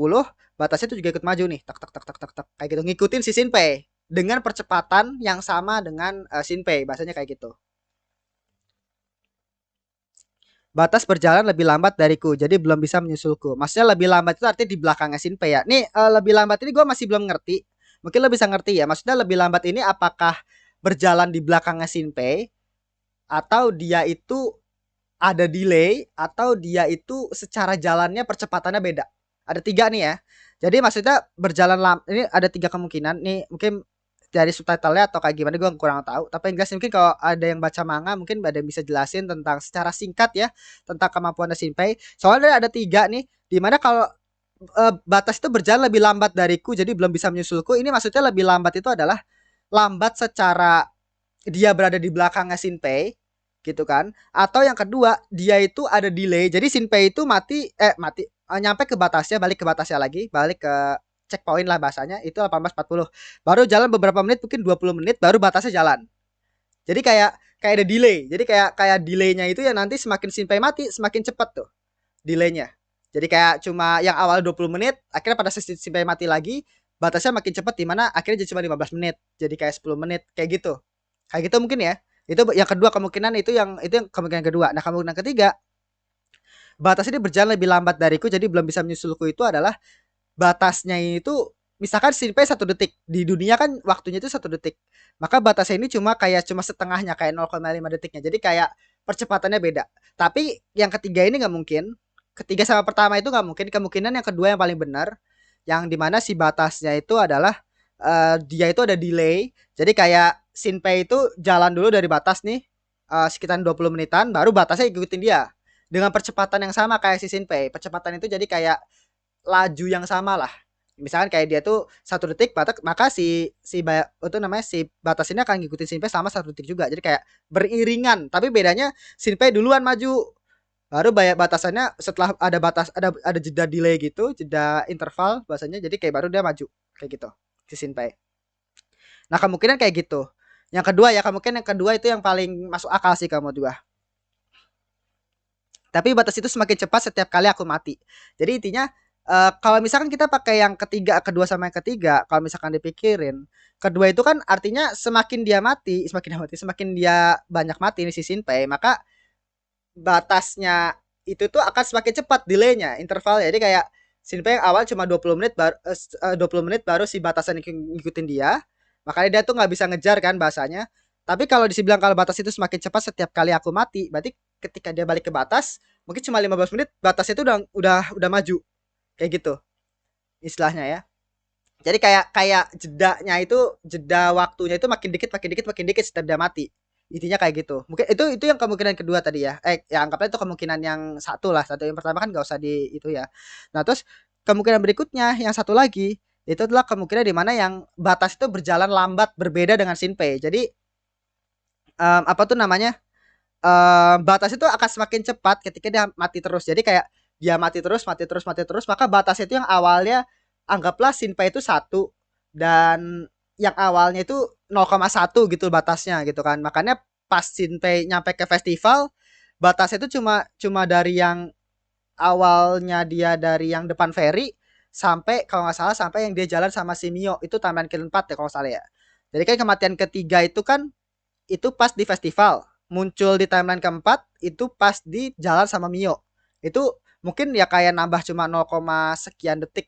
[SPEAKER 1] batasnya itu juga ikut maju nih tak tak tak tak tak tak kayak gitu ngikutin si Shinpei dengan percepatan yang sama dengan Shinpei bahasanya kayak gitu. Batas berjalan lebih lambat dariku, jadi belum bisa menyusulku. Maksudnya lebih lambat itu artinya di belakangnya Shinpei ya. Nih lebih lambat ini gue masih belum ngerti. Mungkin lo bisa ngerti ya. Maksudnya lebih lambat ini apakah berjalan di belakangnya Shinpei atau dia itu ada delay atau dia itu secara jalannya percepatannya beda. Ada 3 nih ya. Jadi maksudnya berjalan ini ada 3 kemungkinan nih, mungkin dari subtitle-nya atau kayak gimana gue kurang tahu. Tapi yang jelas mungkin kalau ada yang baca manga mungkin ada yang bisa jelasin tentang secara singkat ya tentang kemampuan Shinpei. Soalnya ada 3 nih, dimana kalau batas itu berjalan lebih lambat dariku jadi belum bisa menyusulku. Ini maksudnya lebih lambat itu adalah lambat secara dia berada di belakangnya Shinpei gitu kan, atau yang kedua dia itu ada delay jadi Shinpei itu nyampe ke batasnya, balik ke batasnya lagi, balik ke checkpoint lah bahasanya itu 18.40, baru jalan beberapa menit mungkin 20 menit baru batasnya jalan. Jadi kayak ada delay, jadi kayak delaynya itu ya nanti semakin Shinpei mati semakin cepat tuh delaynya. Jadi kayak cuma yang awal 20 menit akhirnya pada sesi Shinpei mati lagi batasnya makin cepat, di mana akhirnya jadi cuma 15 menit jadi kayak 10 menit kayak gitu. Kayak gitu mungkin ya. Itu yang kedua kemungkinan, itu yang kemungkinan kedua. Nah, kemungkinan ketiga, batas ini berjalan lebih lambat dariku jadi belum bisa menyusulku itu adalah batasnya itu misalkan sampai 1 detik. Di dunia kan waktunya itu 1 detik. Maka batasnya ini cuma setengahnya kayak 0,5 detiknya. Jadi kayak percepatannya beda. Tapi yang ketiga ini nggak mungkin. Ketiga sama pertama itu nggak mungkin. Kemungkinan yang kedua yang paling benar, yang dimana si batasnya itu adalah dia itu ada delay. Jadi kayak Shinpei itu jalan dulu dari batas nih sekitar 20 menitan baru batasnya ikutin dia dengan percepatan yang sama kayak si Shinpei. Percepatan itu jadi kayak laju yang sama lah. Misalkan kayak dia tuh 1 detik batas, maka itu namanya si batas ini akan ngikutin Shinpei selama 1 detik juga. Jadi kayak beriringan. Tapi bedanya Shinpei duluan maju. Baru bayar batasannya setelah ada batas, ada jeda delay gitu, jeda interval bahasanya. Jadi kayak baru dia maju kayak gitu si Shinpei. Nah, kemungkinan kayak gitu. Yang kedua ya, kemungkinan yang kedua itu yang paling masuk akal sih kamu juga. Tapi batas itu semakin cepat setiap kali aku mati. Jadi intinya kalau misalkan kita pakai yang ketiga, kedua sama yang ketiga, kalau misalkan dipikirin, kedua itu kan artinya semakin dia banyak mati nih si Shinpei, maka batasnya itu tuh akan semakin cepat delaynya, intervalnya. Jadi kayak Shinpei yang awal cuma 20 menit 20 menit baru si batasan ngikutin dia. Makanya dia tuh nggak bisa ngejar kan bahasanya. Tapi kalau dibilang kalau batas itu semakin cepat setiap kali aku mati, berarti ketika dia balik ke batas, mungkin cuma 15 menit batas itu udah maju. Kayak gitu istilahnya ya. Jadi kayak kayak jeda waktunya itu makin dikit setiap dia mati. Intinya kayak gitu. Mungkin itu yang kemungkinan kedua tadi ya. Ya anggaplah itu kemungkinan yang satu lah. Satu yang pertama kan nggak usah di itu ya. Nah, terus kemungkinan berikutnya yang satu lagi itu adalah kemungkinan di mana yang batas itu berjalan lambat berbeda dengan Shinpei. Jadi apa tuh namanya? Batas itu akan semakin cepat ketika dia mati terus. Jadi kayak dia mati terus, maka batas itu yang awalnya anggaplah Shinpei itu 1 dan yang awalnya itu 0,1 gitu batasnya gitu kan. Makanya pas Shinpei nyampe ke festival, batasnya itu cuma cuma dari yang awalnya dia dari yang depan ferry sampai kalau nggak salah sampai yang dia jalan sama si Mio itu timeline keempat ya kalau nggak salah ya. Jadi kan kematian ketiga itu kan itu pas di festival, muncul di timeline keempat itu pas di jalan sama Mio. Itu mungkin ya kayak nambah cuma 0, sekian detik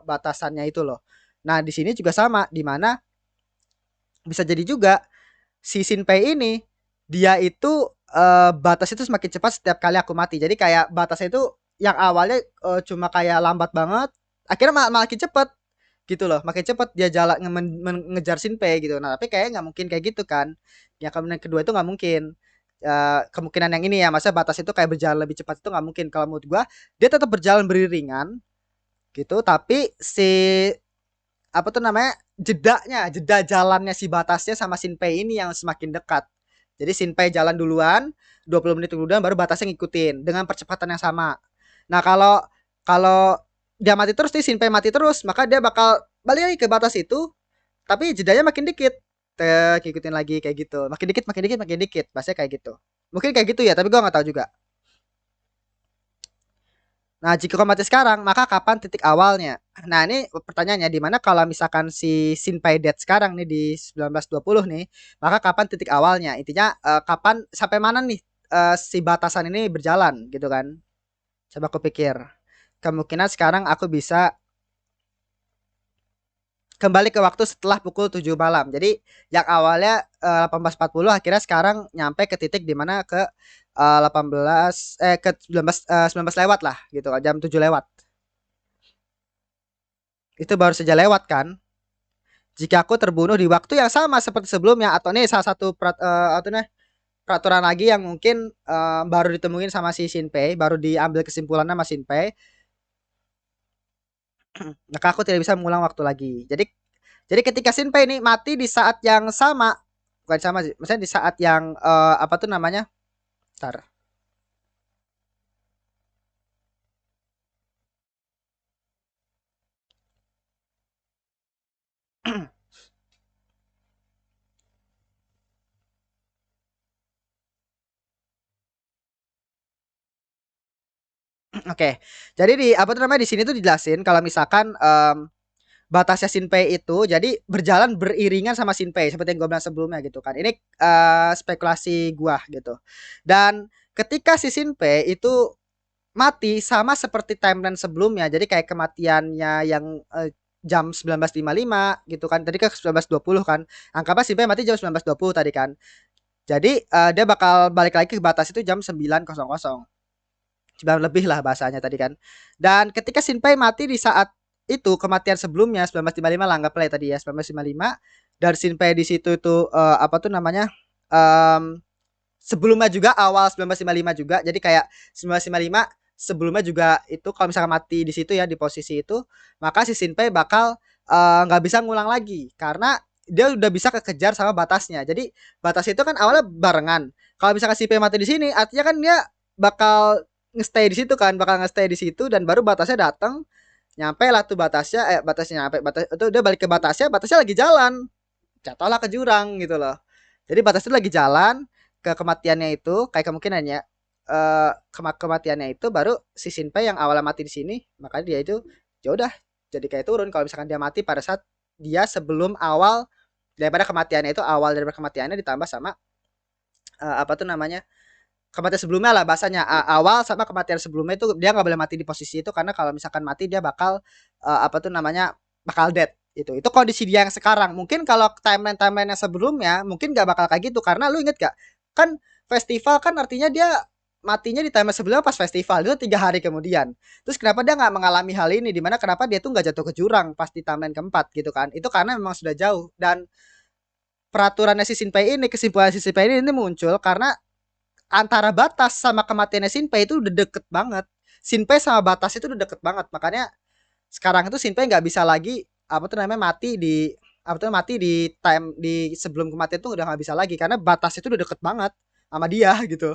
[SPEAKER 1] batasannya itu loh. Nah, di sini juga sama, di mana bisa jadi juga si Shinpei ini dia itu batas itu semakin cepat setiap kali aku mati. Jadi kayak batasnya itu yang awalnya cuma kayak lambat banget, akhirnya makin cepat gitu loh, makin cepat dia jalan ngejar Shinpei gitu. Nah, tapi kayaknya nggak mungkin kayak gitu kan. Yang kemungkinan kedua itu nggak mungkin. Kemungkinan yang ini ya, masa batas itu kayak berjalan lebih cepat itu nggak mungkin. Kalau menurut gua dia tetap berjalan beriringan gitu, tapi apa tuh namanya jeda jalannya si batasnya sama Shinpei ini yang semakin dekat. Jadi Shinpei jalan duluan 20 menit kemudian baru batasnya ngikutin dengan percepatan yang sama. Nah, kalau kalau dia mati terus nih, Shinpei mati terus, maka dia bakal balik lagi ke batas itu, tapi jedanya makin dikit. Ngikutin lagi kayak gitu. Makin dikit. Bahasanya kayak gitu. Mungkin kayak gitu ya, tapi gua nggak tahu juga. Nah, jika kau mati sekarang, maka kapan titik awalnya? Nah, ini pertanyaannya di mana kalau misalkan si Shinpei dead sekarang nih di 1920 nih, maka kapan titik awalnya? Intinya kapan sampai mana nih si batasan ini berjalan gitu kan? Coba aku pikir. Kemungkinan sekarang aku bisa kembali ke waktu setelah pukul 7 malam. Jadi yang awalnya 18.40 akhirnya sekarang nyampe ke titik di mana ke 18 ke 19 19 lewat lah gitu, jam 7 lewat. itu baru saja lewat kan. Jika aku terbunuh di waktu yang sama seperti sebelumnya, atau nih salah satu peraturan lagi yang mungkin baru ditemuin sama si Shinpei, baru diambil kesimpulannya sama Shinpei, maka aku tidak bisa mengulang waktu lagi. Jadi ketika Shinpei ini mati di saat yang sama, bukan sama sih, maksudnya di saat yang apa tuh namanya? Bentar. Oke. Jadi di apa tuh namanya di sini tuh dijelasin kalau misalkan batasnya Shinpei itu jadi berjalan beriringan sama Shinpei seperti yang gue bilang sebelumnya gitu kan. Ini spekulasi gua gitu. Dan ketika si Shinpei itu mati sama seperti timeline sebelumnya. Jadi kayak kematiannya yang jam 19.55 gitu kan. Tadi kan 19.20 kan. Anggapnya Shinpei mati jam 19.20 tadi kan. Jadi dia bakal balik lagi ke batas itu jam 9.00. 9 lebih lah bahasanya tadi kan. Dan ketika Shinpei mati di saat itu kematian sebelumnya 1955 lah anggaplah ya tadi ya 1955 dan Shinpei di situ itu apa tuh namanya sebelumnya juga awal 1955 juga. Jadi kayak 1955 sebelumnya juga itu kalau misalkan mati di situ ya di posisi itu, maka si Shinpei bakal nggak bisa ngulang lagi karena dia udah bisa kekejar sama batasnya. Jadi batas itu kan awalnya barengan. Kalau misalkan Shinpei mati di sini, artinya kan dia bakal ngestay di situ kan, bakal ngestay di situ dan baru batasnya datang, nyampe lah tuh batasnya, batasnya nyampe, batas itu dia balik ke batasnya, batasnya lagi jalan, jatuhlah ke jurang gitu loh. Jadi batas itu lagi jalan ke kematiannya itu kayak kemungkinannya kematiannya itu baru si Shinpei yang awalnya mati di sini, makanya dia itu ya udah jadi kayak turun kalau misalkan dia mati pada saat dia sebelum awal daripada kematiannya itu awal daripada kematiannya ditambah sama apa tuh namanya kematian sebelumnya lah bahasanya awal sama kematian sebelumnya itu dia nggak boleh mati di posisi itu karena kalau misalkan mati dia bakal apa tuh namanya bakal dead itu kondisi dia yang sekarang mungkin kalau timeline yang sebelumnya mungkin nggak bakal kayak gitu karena lu inget gak kan festival kan artinya dia matinya di timeline sebelumnya pas festival itu 3 hari kemudian terus kenapa dia nggak mengalami hal ini dimana kenapa dia tuh nggak jatuh ke jurang pas di timeline keempat gitu kan itu karena memang sudah jauh dan peraturannya si Shinpei ini kesimpulan si Shinpei ini muncul karena antara batas sama kematiannya Shinpei itu udah deket banget. Shinpei sama batas itu udah deket banget. Makanya sekarang itu Shinpei nggak bisa lagi apa tuh namanya mati di apa tuh mati di time di sebelum kematian itu udah nggak bisa lagi karena batas itu udah deket banget sama dia gitu.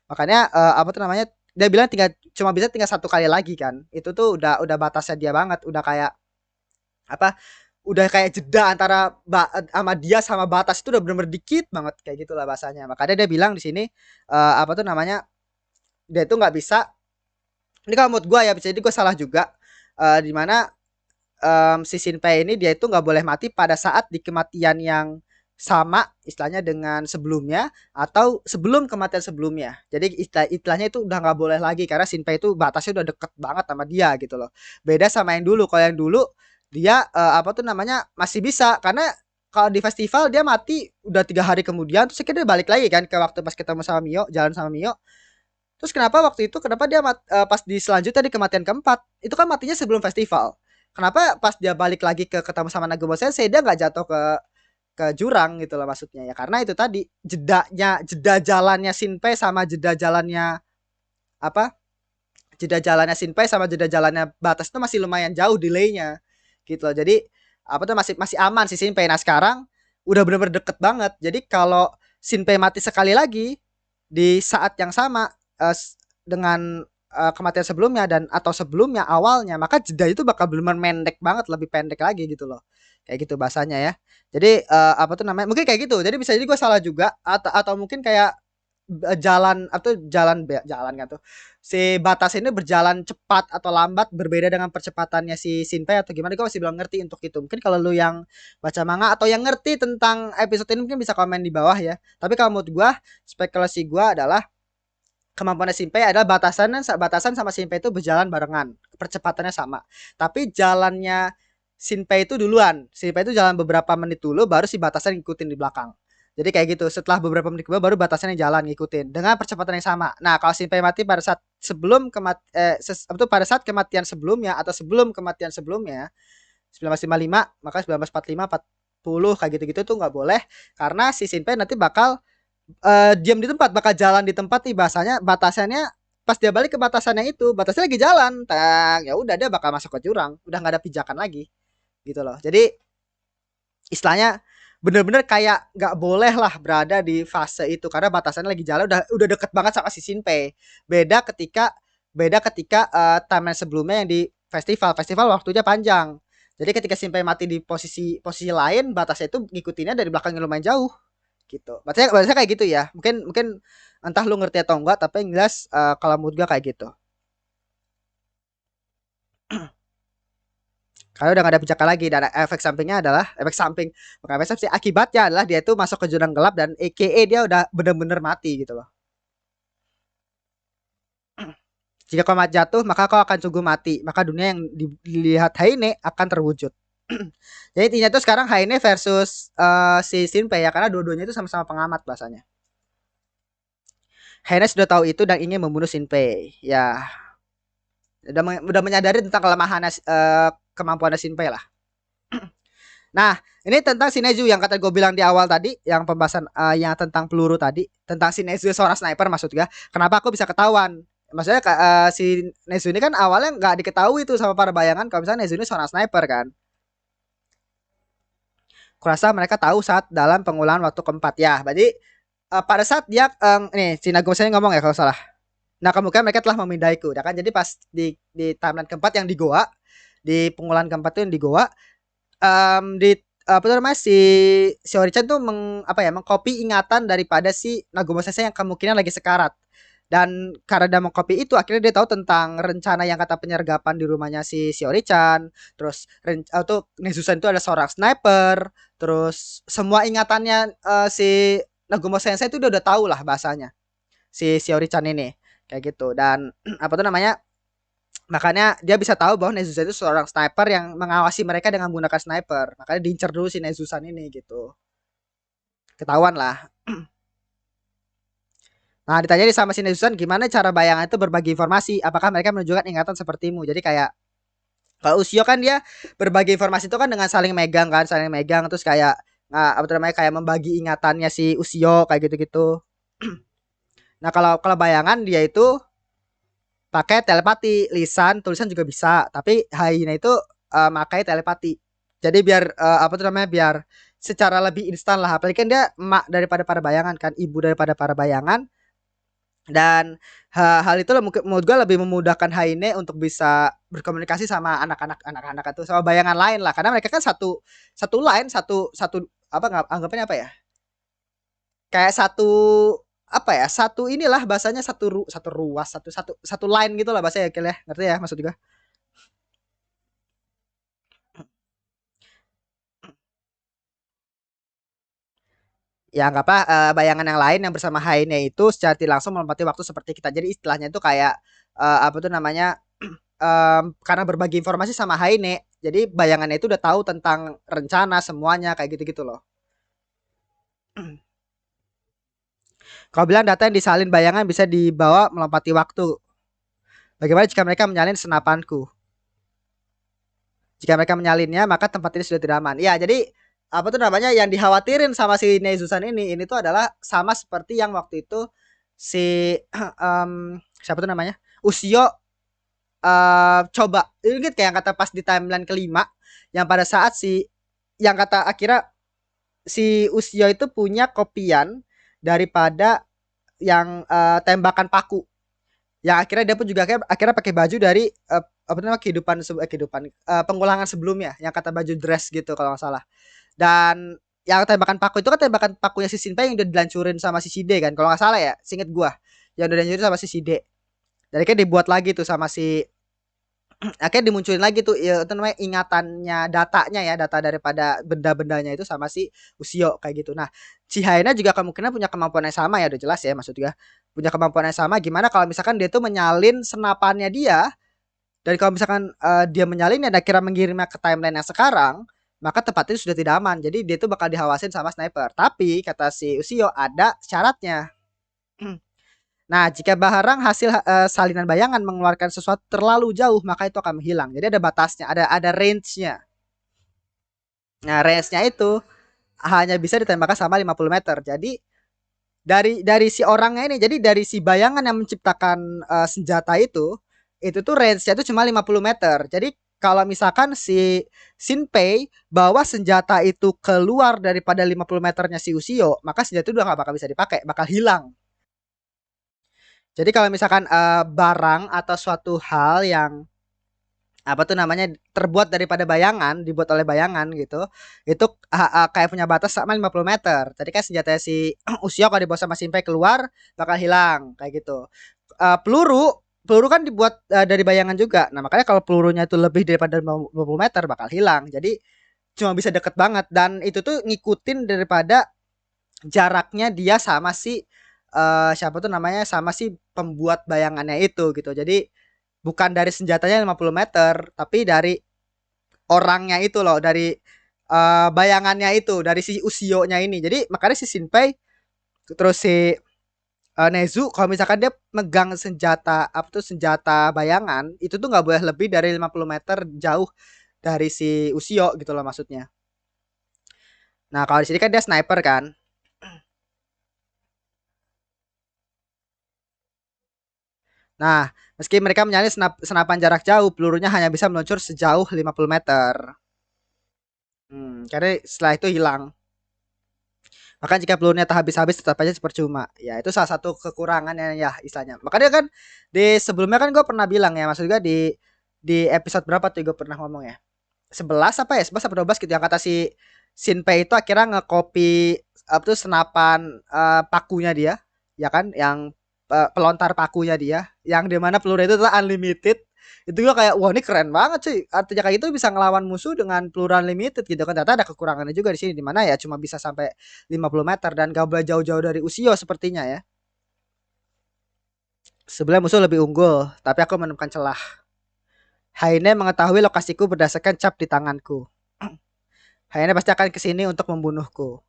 [SPEAKER 1] Makanya apa tuh namanya dia bilang cuma bisa tinggal 1 kali lagi kan. Itu tuh udah batasnya dia banget. Udah kayak apa udah kayak jeda antara sama dia sama batas itu udah bener-bener dikit banget kayak gitulah bahasanya. Makanya dia bilang di sini apa tuh namanya dia itu nggak bisa. Ini kalau menurut gue ya bisa jadi gue salah juga di mana si Shinpei ini dia itu nggak boleh mati pada saat di kematian yang sama istilahnya dengan sebelumnya atau sebelum kematian sebelumnya. Jadi istilahnya itu udah nggak boleh lagi karena Shinpei itu batasnya udah deket banget sama dia gitu loh. Beda sama yang dulu. Kalau yang dulu dia apa tuh namanya masih bisa karena kalau di festival dia mati udah 3 hari kemudian terus akhirnya dia balik lagi kan ke waktu pas ketemu sama Mio jalan sama Mio terus kenapa waktu itu kenapa dia pas di selanjutnya di kematian keempat itu kan matinya sebelum festival kenapa pas dia balik lagi ke ketemu sama Nagumo Sensei dia nggak jatuh ke jurang gitu loh maksudnya ya karena itu tadi jeda jalannya Shinpei sama jeda jalannya apa jeda jalannya Shinpei sama jeda jalannya batas itu masih lumayan jauh delaynya gitu loh jadi apa tuh masih masih aman sih Shinpei nah sekarang udah bener-bener deket banget jadi kalau Shinpei mati sekali lagi di saat yang sama dengan kematian sebelumnya dan atau sebelumnya awalnya maka jeda itu bakal benar-benar pendek banget lebih pendek lagi gitu loh kayak gitu bahasanya ya jadi apa tuh namanya mungkin kayak gitu jadi bisa jadi gue salah juga atau mungkin kayak jalan atau jalan kan tuh si batas ini berjalan cepat atau lambat berbeda dengan percepatannya si Shinpei atau gimana gue masih belum ngerti untuk itu mungkin kalau lu yang baca manga atau yang ngerti tentang episode ini mungkin bisa komen di bawah ya tapi kalau menurut gue spekulasi gue adalah kemampuan Shinpei adalah batasan sama Shinpei itu berjalan barengan percepatannya sama tapi jalannya Shinpei itu duluan Shinpei itu jalan beberapa menit dulu baru si batasan ngikutin di belakang jadi kayak gitu setelah beberapa menit kedua baru batasan yang jalan ngikutin dengan percepatan yang sama nah kalau Shinpei mati pada saat sebelum pada saat kematian sebelumnya atau sebelum kematian sebelumnya 1955, maka 1945, 40 kayak gitu-gitu tuh nggak boleh karena si Shinpei nanti bakal diam di tempat, bakal jalan di tempat nih bahasanya batasannya pas dia balik ke batasannya itu, batasnya lagi jalan, tang, ya udah dia bakal masuk ke jurang, udah nggak ada pijakan lagi gitu loh. Jadi istilahnya bener-bener kayak nggak boleh lah berada di fase itu karena batasannya lagi jalan udah deket banget sama si Shinpei. Beda ketika beda ketika timeline sebelumnya yang di festival waktunya panjang. Jadi ketika Shinpei mati di posisi posisi lain, batasnya itu ngikutinnya dari belakang yang lumayan jauh gitu. Batasnya kayak gitu ya. Mungkin mungkin entah lu ngerti atau enggak, tapi yang jelas kalau menurut gua kayak gitu. Karena udah gak ada pijakan lagi dan efek sampingnya adalah efek samping bukan efek samping akibatnya adalah dia itu masuk ke jurang gelap dan EKE dia udah bener-bener mati gitu loh. Jika kau jatuh maka kau akan sungguh mati, maka dunia yang dilihat Haine akan terwujud. Jadi intinya tuh sekarang Haine versus si Shinpei ya karena dua-duanya itu sama-sama pengamat bahasanya. Haine sudah tahu itu dan ingin membunuh Shinpei. Ya, udah menyadari tentang kelemahan kemampuan Shinpei lah. Nah, ini tentang Shinezu yang kata gue bilang di awal tadi, yang pembahasan yang tentang peluru tadi, tentang Shinezu seorang sniper maksudnya. Kenapa aku bisa ketahuan? Maksudnya si Nezu ini kan awalnya nggak diketahui tuh sama para bayangan kalau misalnya Nezu ini seorang sniper kan. Kurasa mereka tahu saat dalam pengulangan waktu keempat ya. Berarti pada saat dia nih si Nago saya ngomong ya kalau salah. Nah kemungkinan mereka telah memindaiku, ya kan? Jadi pas di timeline keempat yang di Goa, di pengulangan keempat itu yang di Goa, di apa namanya si Shiori-chan tuh mengcopy ingatan daripada si Nagumo Sensei yang kemungkinan lagi sekarat. Dan karena dia mengcopy itu akhirnya dia tahu tentang rencana yang kata penyergapan di rumahnya si Shiori-chan. Terus tuh Nezusan itu ada seorang sniper. Terus semua ingatannya si Nagumo Sensei itu udah tahu lah bahasanya. Si Shiori-chan ini kayak gitu. Dan apa tuh namanya? Makanya dia bisa tahu bahwa Nezusa itu seorang sniper yang mengawasi mereka dengan menggunakan sniper. Makanya diincar dulu si Nezusan ini gitu. Ketahuan lah. Nah, ditanya sama si Nezusan gimana cara bayangan itu berbagi informasi. Apakah mereka menunjukkan ingatan sepertimu? Jadi kayak kalau Usio kan dia berbagi informasi itu kan dengan saling megang kan, saling megang terus kayak apa namanya kayak membagi ingatannya si Usio kayak gitu-gitu. Nah, kalau bayangan dia itu pakai telepati, lisan, tulisan juga bisa, tapi Haina itu pakai telepati. Jadi biar apa tuh namanya biar secara lebih instan lah. Apalagi kan dia emak daripada para bayangan kan, ibu daripada para bayangan. Dan hal itu mungkin menurut gue lebih memudahkan Haine untuk bisa berkomunikasi sama anak-anak itu sama bayangan lain lah karena mereka kan satu satu line satu satu apa nggak anggapnya apa ya kayak satu apa ya satu inilah bahasanya satu ruas satu line gitu lah bahasa ya Kel ya ngerti ya maksud juga ya nggak apa bayangan yang lain yang bersama Haine itu secara tidak langsung melompati waktu seperti kita jadi istilahnya itu kayak apa tuh namanya karena berbagi informasi sama Haine jadi bayangannya itu udah tahu tentang rencana semuanya kayak gitu-gitu loh. Kau bilang data yang disalin bayangan bisa dibawa melompati waktu. Bagaimana jika mereka menyalin senapanku? Jika mereka menyalinnya, maka tempat ini sudah tidak aman. Ya, jadi apa tuh namanya yang dikhawatirin sama si Nezusan ini tuh adalah sama seperti yang waktu itu si siapa tuh namanya? Usio coba inget kayak yang kata pas di timeline kelima yang pada saat si yang kata akhirnya si Usio itu punya kopian daripada yang tembakan paku yang akhirnya dia pun juga akhirnya pakai baju dari apa namanya pengulangan sebelumnya yang kata baju dress gitu kalau nggak salah dan yang tembakan paku itu kan tembakan pakunya si Shinpei yang udah dilancurin sama si Shide kan kalau nggak salah ya seinget gua yang udah dilancurin sama si Shide dari kan dibuat lagi tuh sama si akhirnya dimunculin lagi tuh ya, itu namanya ingatannya datanya ya data daripada benda-bendanya itu sama si Usio kayak gitu. Nah, si Haina juga kemungkinan punya kemampuan yang sama ya udah jelas ya maksudnya punya kemampuan yang sama gimana kalau misalkan dia tuh menyalin senapannya dia dan kalau misalkan dia menyalin dan kira mengirimnya ke timeline yang sekarang maka tempat itu sudah tidak aman jadi dia tuh bakal dihawasin sama sniper tapi kata si Usio ada syaratnya. Nah, jika barang hasil salinan bayangan mengeluarkan sesuatu terlalu jauh, maka itu akan menghilang. Jadi ada batasnya, ada range-nya. Nah, range-nya itu hanya bisa ditembakkan sama 50 meter. Jadi dari si orangnya ini, jadi dari si bayangan yang menciptakan senjata itu tuh range-nya itu cuma 50 meter. Jadi kalau misalkan si Shinpei bawa senjata itu keluar daripada 50 meternya si Ushio, maka senjata itu udah gak bakal bisa dipakai, bakal hilang. Jadi kalau misalkan barang atau suatu hal yang apa tuh namanya terbuat daripada bayangan, dibuat oleh bayangan gitu, itu kayak punya batas sama 50 meter. Jadi kan senjata si Ushio kalau dibawa sama Shinpei keluar bakal hilang kayak gitu. Peluru peluru kan dibuat dari bayangan juga. Nah, makanya kalau pelurunya itu lebih daripada 50 meter bakal hilang. Jadi cuma bisa deket banget dan itu tuh ngikutin daripada jaraknya dia sama si siapa tuh namanya sama si pembuat bayangannya itu gitu. Jadi bukan dari senjatanya 50 meter, tapi dari orangnya itu loh, dari bayangannya itu, dari si Ushio-nya ini. Jadi makanya si Shinpei terus si Nezu kalau misalkan dia megang senjata apa tuh senjata bayangan itu tuh nggak boleh lebih dari 50 meter jauh dari si Ushio gitu loh maksudnya. Nah, kalau di sini kan dia sniper kan. Nah, meski mereka menyalin senapan jarak jauh, pelurunya hanya bisa meluncur sejauh 50 meter. Karena setelah itu hilang. Maka jika pelurunya tak habis-habis tetap aja percuma. Ya, itu salah satu kekurangannya ya istilahnya. Makanya kan di sebelumnya kan gue pernah bilang ya, maksud gue di episode berapa tuh gue pernah ngomong ya. 11 apa ya? 11 apa 12 gitu yang kata si Shinpei itu akhirnya ngekopi apa tuh senapan pakunya dia, ya kan? Yang pelontar pakunya dia, yang dimana peluru itu tuh unlimited. Itu gue kayak wah ini keren banget sih. Artinya kayak itu bisa ngelawan musuh dengan peluru unlimited gitu kan. Ternyata ada kekurangannya juga di sini di mana ya cuma bisa sampai 50 meter dan gak boleh jauh-jauh dari Ushio sepertinya ya. Sebelah musuh lebih unggul, tapi aku menemukan celah. Haine mengetahui lokasiku berdasarkan cap di tanganku. Haine pasti akan kesini untuk membunuhku.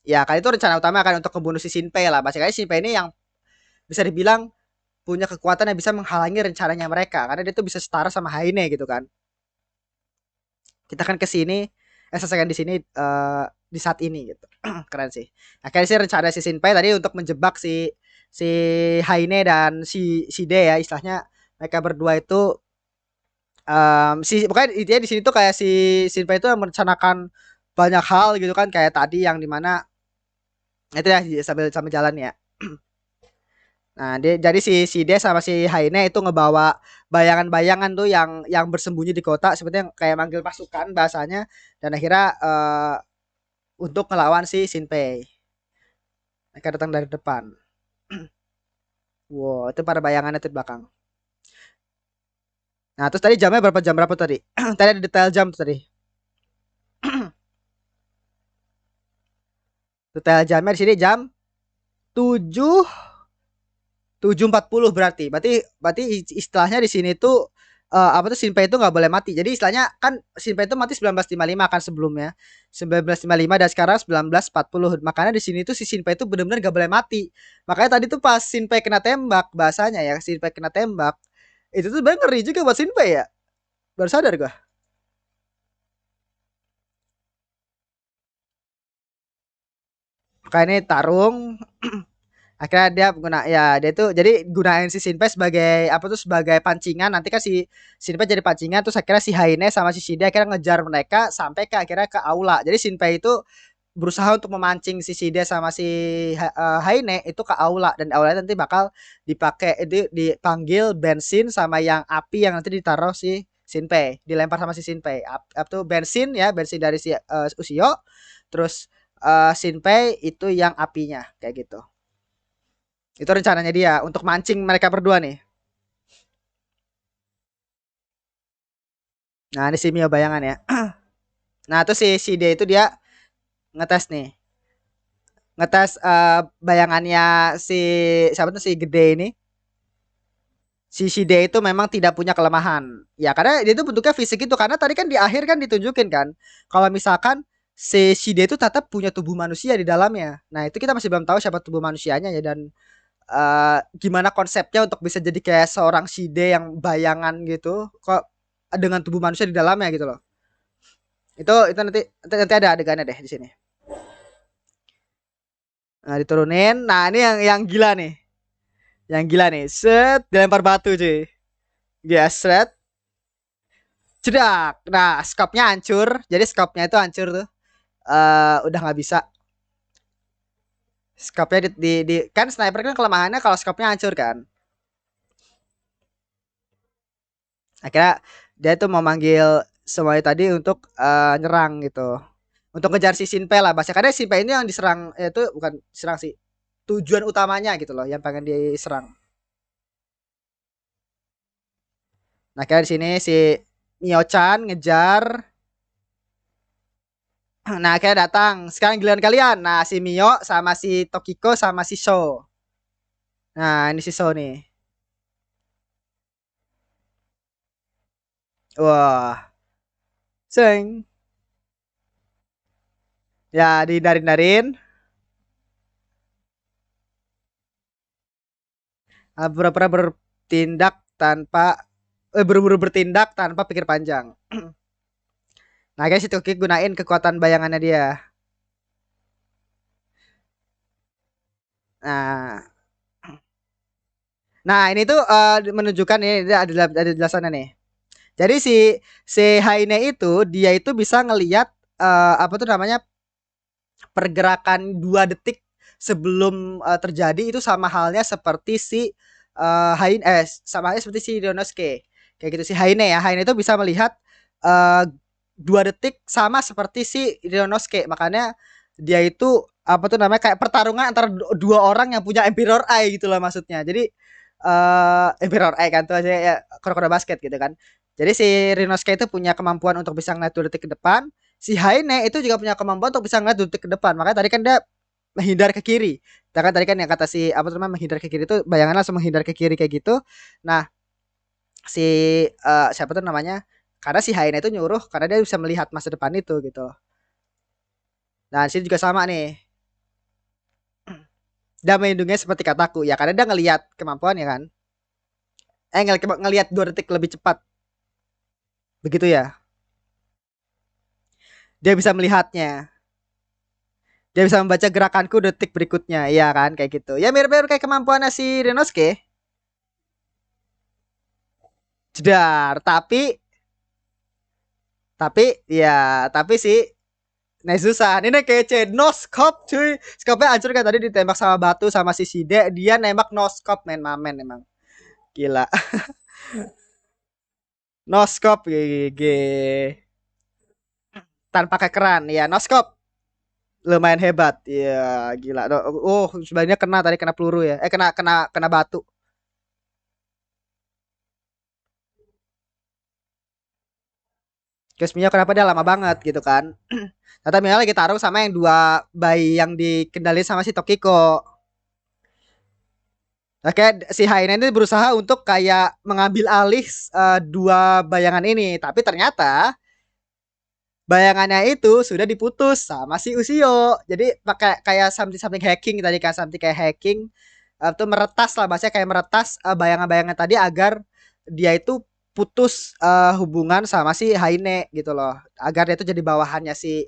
[SPEAKER 1] Ya, kali itu rencana utama akan untuk membunuh si Shinpei lah. Masih kali Shinpei ini yang bisa dibilang punya kekuatan yang bisa menghalangi rencananya mereka karena dia tuh bisa setara sama Haine gitu kan. Kita akan ke sini selesaikan di sini di saat ini gitu. Keren sih. Akhirnya sih rencana si Shinpei tadi untuk menjebak si si Haine dan si D ya istilahnya mereka berdua itu si pokoknya intinya di sini tuh kayak si Shinpei itu merencanakan banyak hal gitu kan kayak tadi yang dimana itu ya sambil sambil jalan ya. Nah, dia jadi si D sama si Haine itu ngebawa bayangan-bayangan tuh yang bersembunyi di kota seperti yang kayak manggil pasukan bahasanya dan akhirnya untuk melawan si Shinpei. Mereka datang dari depan. Wow, itu para bayangannya di belakang. Nah, terus tadi jamnya berapa jam berapa tadi? Tadi ada detail jam tuh tadi. Detail jamnya di sini jam 7 7.40 berarti. Berarti berarti istilahnya di sini tuh apa tuh Shinpei itu nggak boleh mati. Jadi istilahnya kan Shinpei itu mati 1955 kan sebelumnya. 1955 dan sekarang 1940. Makanya di sini tuh si Shinpei itu benar-benar nggak boleh mati. Makanya tadi tuh pas Shinpei kena tembak bahasanya ya, Shinpei kena tembak. Itu tuh bener ngeri juga buat Shinpei ya. Baru sadar gua. Makanya ini tarung akhirnya dia guna ya dia tuh jadi gunain si Shinpei sebagai apa tuh sebagai pancingan nanti kan si Shinpei jadi pancingan terus akhirnya si Haine sama si Shide akhirnya ngejar mereka sampai ke akhirnya ke aula jadi Shinpei itu berusaha untuk memancing si Shide sama si Haine itu ke aula dan aula nanti bakal dipakai itu dipanggil bensin sama yang api yang nanti ditaruh si Shinpei dilempar sama si Shinpei up tuh bensin ya bensin dari si Ushio terus Shinpei itu yang apinya kayak gitu. Itu rencananya dia untuk mancing mereka berdua nih. Nah, ini si Mio bayangan ya. Nah, itu si D itu dia ngetes nih. Ngetes bayangannya si siapa tuh si gede ini. Si D itu memang tidak punya kelemahan. Ya, karena dia itu bentuknya fisik itu karena tadi kan di akhir kan ditunjukin kan kalau misalkan si D itu tetap punya tubuh manusia di dalamnya. Nah, itu kita masih belum tahu siapa tubuh manusianya ya dan gimana konsepnya untuk bisa jadi kayak seorang Shide yang bayangan gitu kok dengan tubuh manusia di dalamnya gitu loh. Itu nanti ada adegannya deh di sini. Nah, diturunin. Nah, ini yang gila nih. Yang gila nih. Set, dilempar batu, cuy. Gesret, cedak. Nah, scope-nya hancur. Jadi scope-nya itu hancur tuh. Udah nggak bisa. Scope-nya kan sniper kan kelemahannya kalau scope-nya hancur kan. Akhirnya dia tuh mau manggil semuanya tadi untuk nyerang gitu. Untuk ngejar si Shinpei lah. Bahasa karena Shinpei ini yang diserang itu bukan diserang sih. Tujuan utamanya gitu loh yang pengen diserang. Nah, kayak di sini si Mio-chan ngejar. Nah, kayak datang. Sekarang giliran kalian. Nah, si Mio sama si Tokiko sama si Sho. Nah, ini si Sho nih. Wah, seng. Ya, dihindarin-hindarin. Pura-pura bertindak tanpa buru-buru bertindak tanpa pikir panjang. Nah, guys, itu Tokiko gunain kekuatan bayangannya dia. Nah, nah ini tuh menunjukkan ini ada jelasannya nih. Jadi si Haine itu dia itu bisa ngelihat apa tuh namanya pergerakan 2 detik sebelum terjadi itu sama halnya seperti si sama halnya seperti si Rionosuke. Kayak gitu si Haine ya. Haine itu bisa melihat uh, 2 detik sama seperti si Rionosuke. Makanya dia itu apa tuh namanya kayak pertarungan antara dua orang yang punya Emperor Eye gitu lah maksudnya. Jadi Emperor Eye kan tuh aja ya Kurokoda basket gitu kan. Jadi si Rinosuke itu punya kemampuan untuk bisa ngeliat 2 detik ke depan. Si Haine itu juga punya kemampuan untuk bisa ngeliat 2 detik ke depan. Makanya tadi kan dia menghindar ke kiri. Kan tadi kan yang kata si apa namanya menghindar ke kiri itu bayangan langsung menghindar ke kiri kayak gitu. Nah, si siapa tuh namanya? Karena si Haine itu nyuruh karena dia bisa melihat masa depan itu gitu. Nah, sini juga sama nih. Dia melindungi seperti kataku ya karena dia ngelihat kemampuan ya kan. Ngelihat 2 detik lebih cepat. Begitu ya. Dia bisa melihatnya. Dia bisa membaca gerakanku detik berikutnya. Iya kan kayak gitu. Ya mirip-mirip kayak kemampuan si Renoske. Jedar, tapi si Nezusa ini kece no scope cuy. Scope-nya hancur kan tadi ditembak sama batu sama si Side, dia nembak no scope main mamen emang. Gila. No scope GG. Tanpa kekeran ya no scope. Lumayan hebat. Iya, gila. Oh, sebenarnya kena tadi kena peluru ya. Kena kena kena batu. Terus Mio kenapa dia lama banget gitu kan. Ternyata Mio lagi taruh sama yang dua bayi yang dikendali sama si Tokiko. Nah, kayak si Hainen ini berusaha untuk kayak mengambil alih dua bayangan ini, tapi ternyata bayangannya itu sudah diputus sama si Usio. Jadi pakai kayak something something hacking tadi kan something kayak hacking itu meretas lah bahasanya kayak meretas bayangan-bayangan tadi agar dia itu putus hubungan sama si Haine gitu loh. Agar dia itu jadi bawahannya si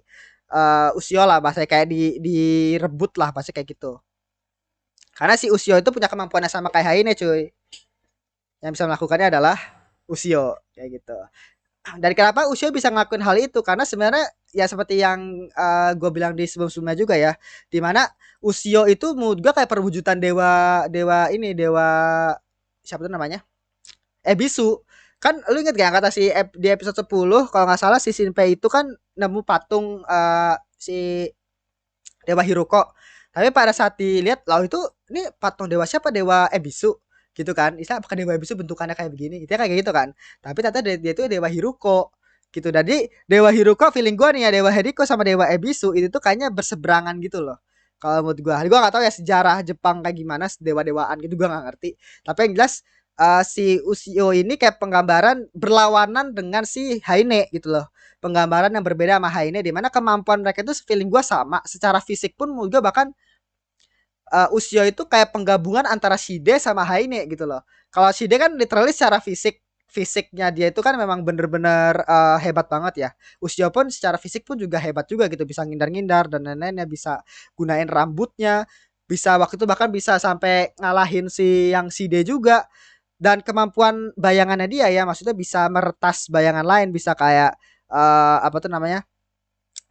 [SPEAKER 1] Usio lah bahasanya kayak direbut lah bahasanya kayak gitu. Karena si Usio itu punya kemampuan yang sama kayak Haine cuy. Yang bisa melakukannya adalah Usio kayak gitu. Dan kenapa Usio bisa ngelakuin hal itu? Karena sebenarnya ya seperti yang gue bilang di sebelum-sebelumnya juga ya, dimana Usio itu menurut gue kayak perwujudan dewa dewa ini dewa siapa tuh namanya? Ebisu. Kan lu inget gak kata si di episode 10 kalau nggak salah si Shinpei itu kan nemu patung si Dewa Hiruko. Tapi pada saat dilihat, lah itu ini patung dewa siapa? Dewa Ebisu gitu kan. Istilah apakah Dewa Ebisu bentukannya kayak begini? Itu kayak gitu kan. Tapi ternyata dia itu Dewa Hiruko gitu. Jadi Dewa Hiruko feeling gua nih ya Dewa Hiriko sama Dewa Ebisu itu tuh kayaknya berseberangan gitu loh. Kalau menurut gua nggak tahu ya sejarah Jepang kayak gimana dewa-dewaan gitu gua nggak ngerti. Tapi yang jelas si Usio ini kayak penggambaran berlawanan dengan si Haine gitu loh, penggambaran yang berbeda sama Haine di mana kemampuan mereka itu feeling gue sama secara fisik pun juga bahkan Usio itu kayak penggabungan antara Shide sama Haine gitu loh. Kalau Shide kan literally secara fisik fisiknya dia itu kan memang bener-bener hebat banget ya. Ushio pun secara fisik pun juga hebat juga gitu, bisa ngindar-ngindar dan lain-lainnya, bisa gunain rambutnya, bisa waktu itu bahkan bisa sampai ngalahin si yang Shide juga. Dan kemampuan bayangannya dia ya, maksudnya bisa meretas bayangan lain, bisa kayak apa tuh namanya?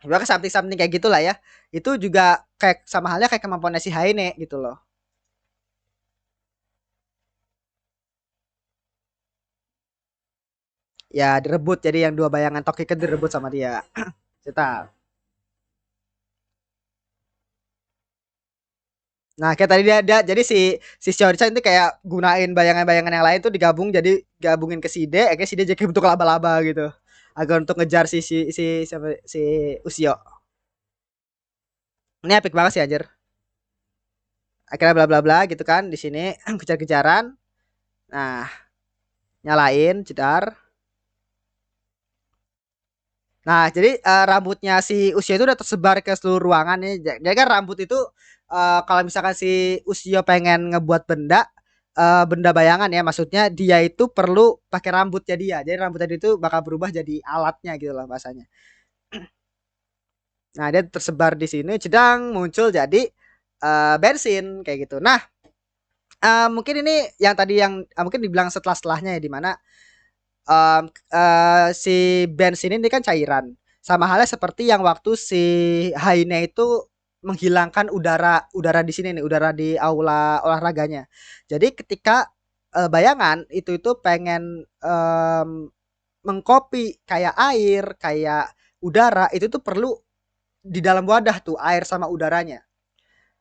[SPEAKER 1] Bahkan something-something kayak gitulah ya. Itu juga kayak sama halnya kayak kemampuannya si Haine gitu loh. Ya direbut, jadi yang dua bayangan Tokiko direbut sama dia. Cetak. Nah, kayak tadi dia jadi si Shiori-chan itu kayak gunain bayangan-bayangan yang lain tuh digabung, jadi gabungin ke si D, akhirnya si D jadi bentuk laba-laba gitu. Agar untuk ngejar si Ushio. Ini epic banget sih anjir. Akhirnya bla bla bla gitu kan di sini kejar-kejaran. Nah, nyalain jedar. Nah, jadi rambutnya si Ushio itu udah tersebar ke seluruh ruangan nih. Jadi kan rambut itu kalau misalkan si Ushio pengen ngebuat benda benda bayangan ya, maksudnya dia itu perlu pakai rambutnya dia. Jadi rambutnya dia itu bakal berubah jadi alatnya gitu loh bahasanya. Nah, dia tersebar di sini, sedang muncul jadi bensin kayak gitu. Nah, mungkin ini yang tadi yang mungkin dibilang setelah-setelahnya ya, di mana si bensin ini kan cairan. Sama halnya seperti yang waktu si Haine itu menghilangkan udara udara di sini nih, udara di aula olahraganya. Jadi ketika bayangan itu pengen mengcopy kayak air, kayak udara, itu tuh perlu di dalam wadah tuh air sama udaranya.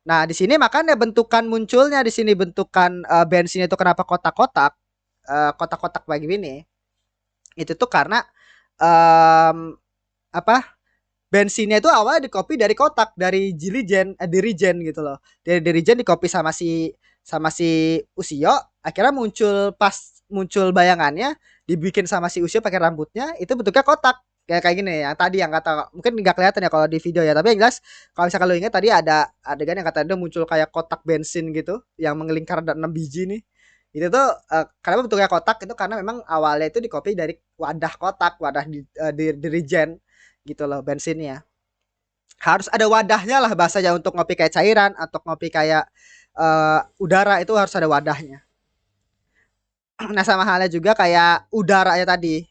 [SPEAKER 1] Nah, di sini makanya bentukan munculnya di sini bentukan bensin itu kenapa kotak-kotak, kotak-kotak begini. Itu tuh karena um, apa bensinnya itu awalnya dikopi dari kotak dari dirijen gitu loh, dari dirijen dikopi sama si Ushio, akhirnya muncul pas muncul bayangannya dibikin sama si Ushio pakai rambutnya itu bentuknya kotak kayak kayak gini yang tadi yang kata mungkin nggak kelihatan ya kalau di video ya, tapi yang jelas kalau misalkan lo ingat tadi ada adegan yang kata dia muncul kayak kotak bensin gitu yang mengelingkar ada 6 biji nih. Itu tuh kenapa bentuknya kotak itu karena memang awalnya itu dikopi dari wadah kotak, wadah di dirijen gitu loh bensinnya. Harus ada wadahnya lah bahasanya untuk ngopi kayak cairan atau ngopi kayak udara itu harus ada wadahnya. Nah, sama halnya juga kayak udara ya tadi.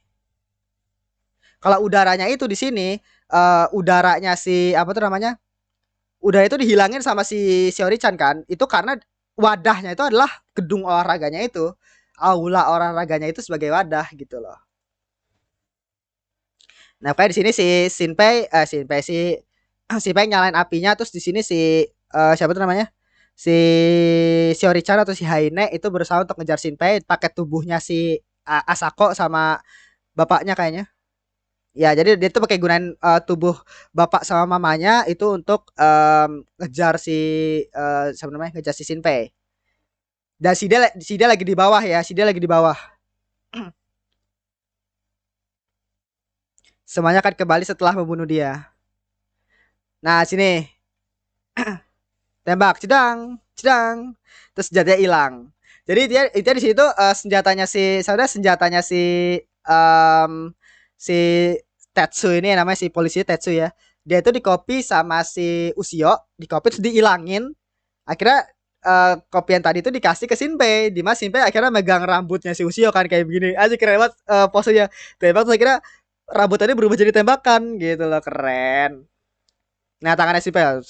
[SPEAKER 1] Kalau udaranya itu di sini udaranya si apa tuh namanya? Udara itu dihilangin sama si Shiori-chan kan. Itu karena wadahnya itu adalah gedung olahraganya itu. Aula olahraganya itu sebagai wadah gitu loh. Nah, kayak di sini si Shinpei nyalain apinya, terus di sini siapa tuh namanya? Si Shiori-chan atau si Haine itu berusaha untuk ngejar Shinpei pakai tubuhnya si Asako sama bapaknya kayaknya. Ya, jadi dia tuh pakai gunain tubuh bapak sama mamanya itu untuk ngejar siapa namanya? Ngejar si Shinpei. Dan si dia lagi di bawah ya, si dia lagi di bawah. Semuanya akan kembali setelah membunuh dia. Nah, sini tembak cedang cedang terus senjatanya hilang, jadi dia itu di situ senjatanya si saudara senjatanya um, si Tetsu ini namanya si polisi Tetsu ya, dia itu dikopi sama si Ushio, dikopi terus dihilangin, akhirnya kopi yang tadi itu dikasih ke Shinpei, di mana Shinpei akhirnya megang rambutnya si Ushio kan kayak begini aja, keren banget posenya tembak terus akhirnya rambut tadi berubah jadi tembakan gitu loh, keren. Nah, tangannya si Pel,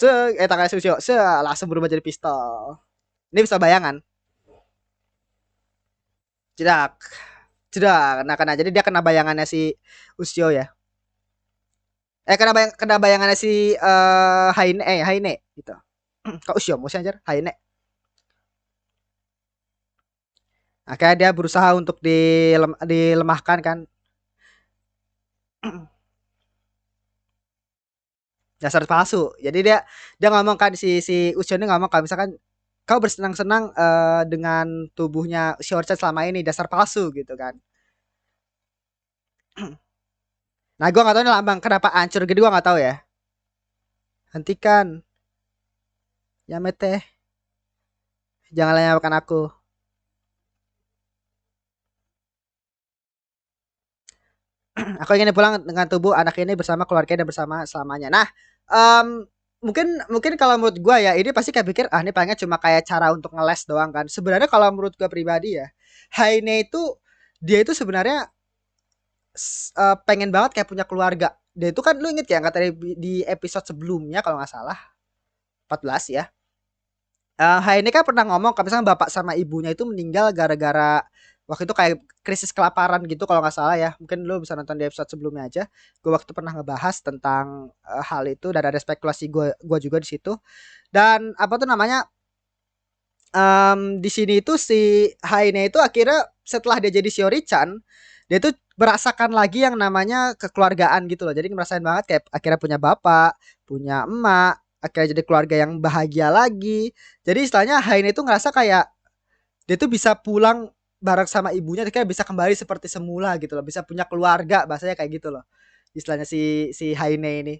[SPEAKER 1] tangannya si Ushio, langsung berubah jadi pistol. Ini pistol bayangan. Cedak, cedak. Nah, kena jadi dia kena bayangannya si Ushio ya. Kena bayangannya si Haine gitu. Kok Ushio musuh anjir, Haine. Akhirnya dia berusaha untuk dilemahkan kan. Dasar palsu. Jadi dia dia ngomong kan si Ushio ini ngomong kalau misalkan kau bersenang-senang dengan tubuhnya Shiorchan selama ini, dasar palsu gitu kan. Nah, gue gak tahu ini lambang kenapa hancur gitu, gue gak tahu ya. Hentikan, Yamete, jangan lakukan aku. Aku ingin pulang dengan tubuh anak ini bersama keluarga dan bersama selamanya. Nah, mmm, mungkin mungkin kalau menurut gua ya, ini pasti kayak pikir, "Ah, ini palingan cuma kayak cara untuk ngeles doang kan." Sebenarnya kalau menurut gua pribadi ya, Heine itu dia itu sebenarnya pengen banget kayak punya keluarga. Dia itu kan lu inget ya kata di episode sebelumnya kalau nggak salah 14 ya. Heine kan pernah ngomong kalau misalnya bapak sama ibunya itu meninggal gara-gara waktu itu kayak krisis kelaparan gitu kalau nggak salah ya. Mungkin lu bisa nonton di episode sebelumnya aja. Gue waktu itu pernah ngebahas tentang hal itu dan ada spekulasi gue juga di situ. Dan apa tuh namanya? Di sini itu si Haine itu akhirnya setelah dia jadi Shiori-chan, dia tuh merasakan lagi yang namanya kekeluargaan gitu loh. Jadi ngerasain banget kayak akhirnya punya bapak, punya emak, akhirnya jadi keluarga yang bahagia lagi. Jadi istilahnya Haine itu ngerasa kayak dia tuh bisa pulang bareng sama ibunya, kayak bisa kembali seperti semula gitu loh, bisa punya keluarga, bahasanya kayak gitu loh. Istilahnya si Haine ini.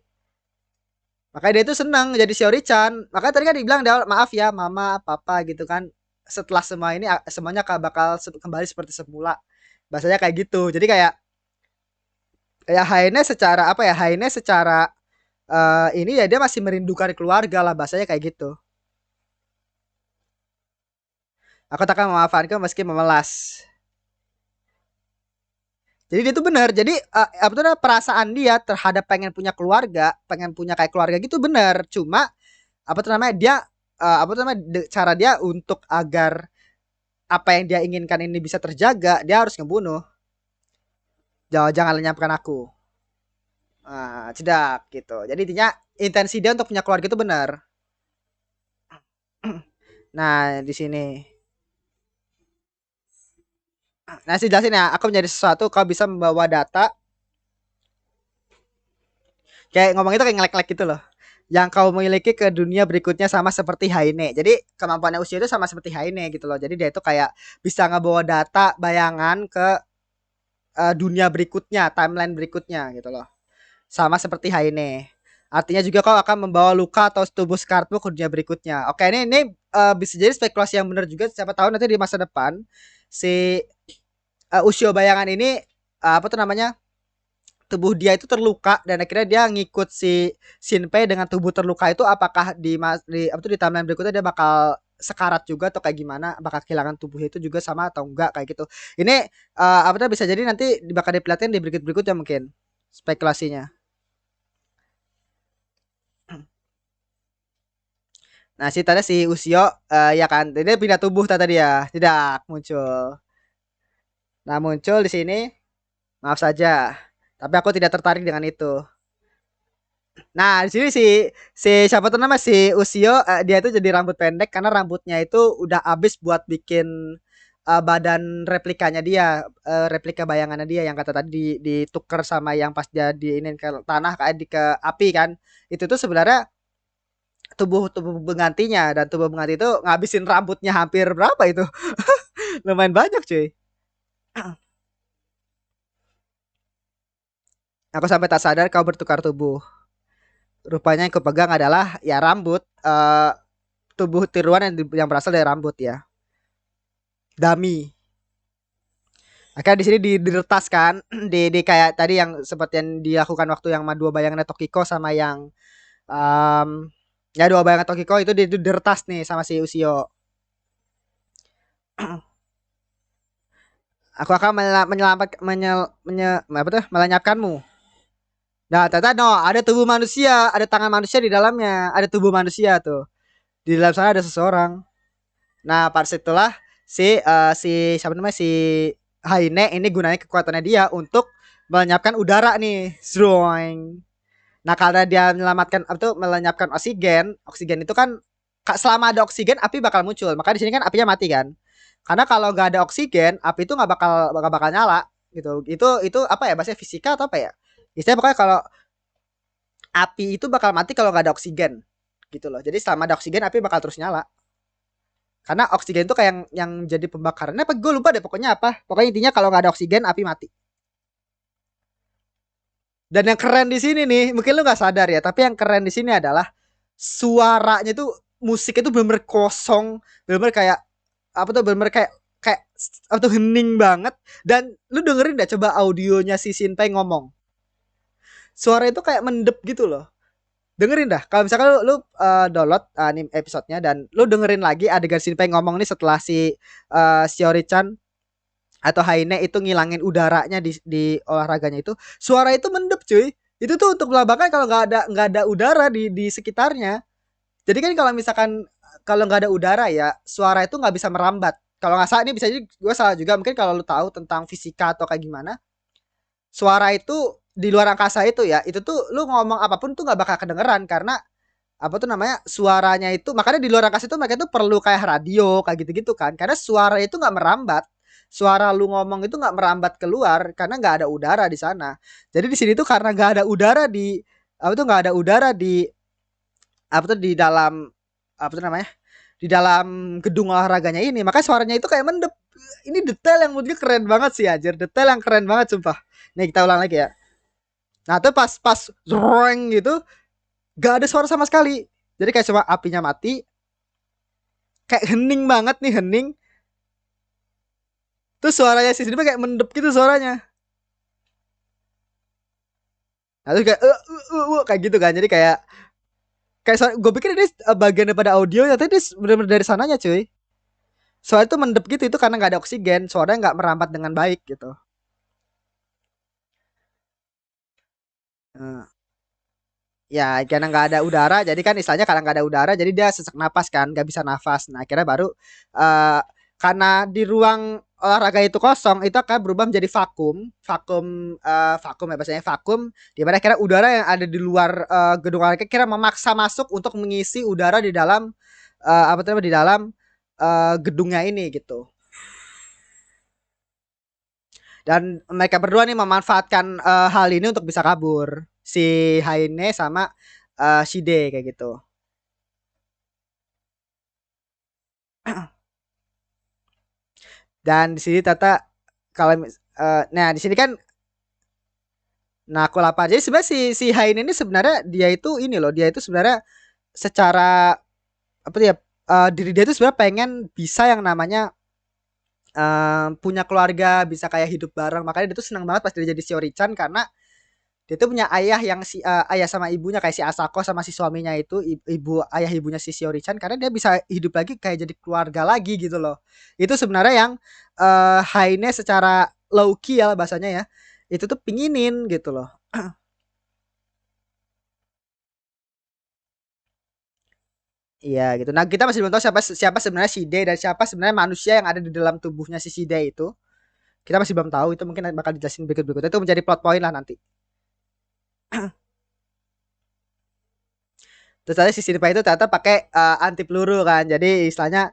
[SPEAKER 1] Makanya dia tuh senang jadi Shiori-chan. Makanya tadi kan dibilang dia maaf ya mama, papa gitu kan. Setelah semua ini semuanya bakal kembali seperti semula. Bahasanya kayak gitu. Jadi kayak ya Haine secara apa ya? Haine secara ini ya dia masih merindukan keluarga lah bahasanya kayak gitu. Aku takkan memaafkan kau meski memelas. Jadi dia tuh benar. Jadi apa tuh perasaan dia terhadap pengen punya keluarga, pengen punya kayak keluarga gitu benar. Cuma apa tuh namanya dia apa tuh namanya cara dia untuk agar apa yang dia inginkan ini bisa terjaga, dia harus ngebunuh. Jangan lenyapkan aku. Cedak gitu. Jadi intinya intensi dia untuk punya keluarga itu benar. Nah, di sini. Nah, sih jelasin ya, aku menjadi sesuatu kau bisa membawa data kayak ngomong itu kayak ngelek-ngelek gitu loh. Yang kau miliki ke dunia berikutnya sama seperti Haine. Jadi kemampuannya usia itu sama seperti Haine gitu loh. Jadi dia itu kayak bisa ngebawa data bayangan ke dunia berikutnya, timeline berikutnya gitu loh. Sama seperti Haine. Artinya juga kau akan membawa luka atau tubuh skarpmu ke dunia berikutnya. Oke, ini bisa jadi spekulasi yang benar juga. Siapa tahu nanti di masa depan si Ushio bayangan ini apa tuh namanya? Tubuh dia itu terluka dan akhirnya dia ngikut si Shinpei dengan tubuh terluka itu apakah di apa tuh di timeline berikutnya dia bakal sekarat juga atau kayak gimana bakal kehilangan tubuhnya itu juga sama atau enggak kayak gitu. Ini apa tuh bisa jadi nanti bakal diperlihatkan di berikut-berikutnya mungkin spekulasinya. Nah, si tadi si Ushio ya kan, dia pindah tubuh tadi ya, tidak muncul. Nah, muncul di sini, maaf saja. Tapi aku tidak tertarik dengan itu. Nah, di sini si siapa tuh nama si Ushio dia itu jadi rambut pendek karena rambutnya itu udah habis buat bikin badan replikanya dia, replika bayangannya dia yang kata tadi ditukar sama yang pas dia diinin ke tanah kayak di ke api kan. Itu tuh sebenarnya tubuh tubuh penggantinya dan tubuh pengganti itu ngabisin rambutnya hampir berapa itu? Lumayan banyak cuy. Aku sampai tak sadar kau bertukar tubuh. Rupanya yang kupegang adalah ya rambut tubuh tiruan yang berasal dari rambut ya. Dami. Akhirnya di sini diretas kan di kayak tadi yang seperti yang dilakukan waktu yang dua bayangan Tokiko sama yang um, ya dua bayangan Tokiko itu diretas nih sama si Ushio. Aku akan menyelamat apa tuh melenyapkanmu. Nah, ternyata no, ada tubuh manusia, ada tangan manusia di dalamnya, ada tubuh manusia tuh. Di dalam sana ada seseorang. Nah, pas itulah si siapa namanya si Haine ini gunanya kekuatannya dia untuk melenyapkan udara nih. Zroing. Nah, karena dia menyelamatkan apa tuh melenyapkan oksigen, oksigen itu kan selama ada oksigen api bakal muncul. Maka di sini kan apinya mati kan. Karena kalau nggak ada oksigen, api itu nggak bakal nyala gitu. Itu apa ya bahasa fisika atau apa ya? Istilahnya pokoknya kalau api itu bakal mati kalau nggak ada oksigen gitu loh. Jadi selama ada oksigen api bakal terus nyala. Karena oksigen itu kayak yang jadi pembakarannya apa gue lupa deh pokoknya apa. Pokoknya intinya kalau nggak ada oksigen api mati. Dan yang keren di sini nih, mungkin lu nggak sadar ya, tapi yang keren di sini adalah suaranya tuh musik itu bener-bener kosong, bener-bener kayak apa tuh bener-bener kayak kayak atau hening banget. Dan lu dengerin dah coba audionya si Shinpei ngomong, suara itu kayak mendep gitu loh. Dengerin dah kalau misalkan lu download anime episodenya dan lu dengerin lagi adegan Shinpei ngomong nih setelah si Shiori-chan atau Haine itu ngilangin udaranya di olahraganya itu, suara itu mendep cuy. Itu tuh untuk melambangkan kalau nggak ada udara di sekitarnya. Jadi kan kalau misalkan kalau nggak ada udara ya suara itu nggak bisa merambat. Kalau nggak salah ini bisa jadi gue salah juga, mungkin kalau lu tahu tentang fisika atau kayak gimana, suara itu di luar angkasa itu ya, itu tuh lu ngomong apapun tuh nggak bakal kedengeran karena apa tuh namanya suaranya itu, makanya di luar angkasa itu mereka tuh perlu kayak radio kayak gitu-gitu kan, karena suara itu nggak merambat, suara lu ngomong itu nggak merambat keluar karena nggak ada udara di sana. Jadi di sini tuh karena nggak ada udara di apa tuh nggak ada udara di apa tuh di dalam apa tuh namanya di dalam gedung olahraganya ini, maka suaranya itu kayak mendep. Ini detail yang menurut gue keren banget sih ajar, detail yang keren banget sumpah. Nih kita ulang lagi ya. Nah tuh pas roeng gitu gak ada suara sama sekali. Jadi kayak cuma apinya mati, kayak hening banget nih, hening. Terus suaranya si sini kayak mendep gitu suaranya. Nah, terus kayak kayak gitu kan. Jadi kayak gue pikir ini bagian daripada audio, tapi ini benar-benar dari sananya cuy. Suara itu mendep gitu itu karena nggak ada oksigen, suaranya nggak merambat dengan baik gitu. Nah, ya karena nggak ada udara, jadi kan istilahnya karena nggak ada udara, jadi dia sesak napas kan, nggak bisa nafas. Nah akhirnya baru uh, karena di ruang olahraga itu kosong, itu akan berubah menjadi vakum, vakum ya bahasanya vakum, di mana kira udara yang ada di luar gedung olahraga kira memaksa masuk untuk mengisi udara di dalam apa namanya di dalam gedungnya ini gitu. Dan mereka berdua nih memanfaatkan hal ini untuk bisa kabur, si Haine sama Shide kayak gitu. Dan di sini Tata kalau nah di sini kan nah aku lapar. Jadi sebenarnya si Haine ini sebenarnya dia itu ini loh, dia itu sebenarnya secara apa ya diri dia itu sebenarnya pengen bisa yang namanya punya keluarga, bisa kayak hidup bareng. Makanya dia tuh senang banget pas dia jadi Shiori-chan karena dia tuh punya ayah yang ayah sama ibunya kayak si Asako sama si suaminya itu ibu ayah ibunya si Shiori-chan, karena dia bisa hidup lagi kayak jadi keluarga lagi gitu loh. Itu sebenarnya yang Haine secara low key ya bahasanya ya. Itu tuh pinginin gitu loh. Iya gitu. Nah, kita masih belum tahu siapa siapa sebenarnya Shide dan siapa sebenarnya manusia yang ada di dalam tubuhnya si Shide itu. Kita masih belum tahu, itu mungkin bakal dijelasin berikut-berikutnya, itu menjadi plot point lah nanti. Terus tadi si Sinipa itu ternyata pakai anti peluru kan. Jadi istilahnya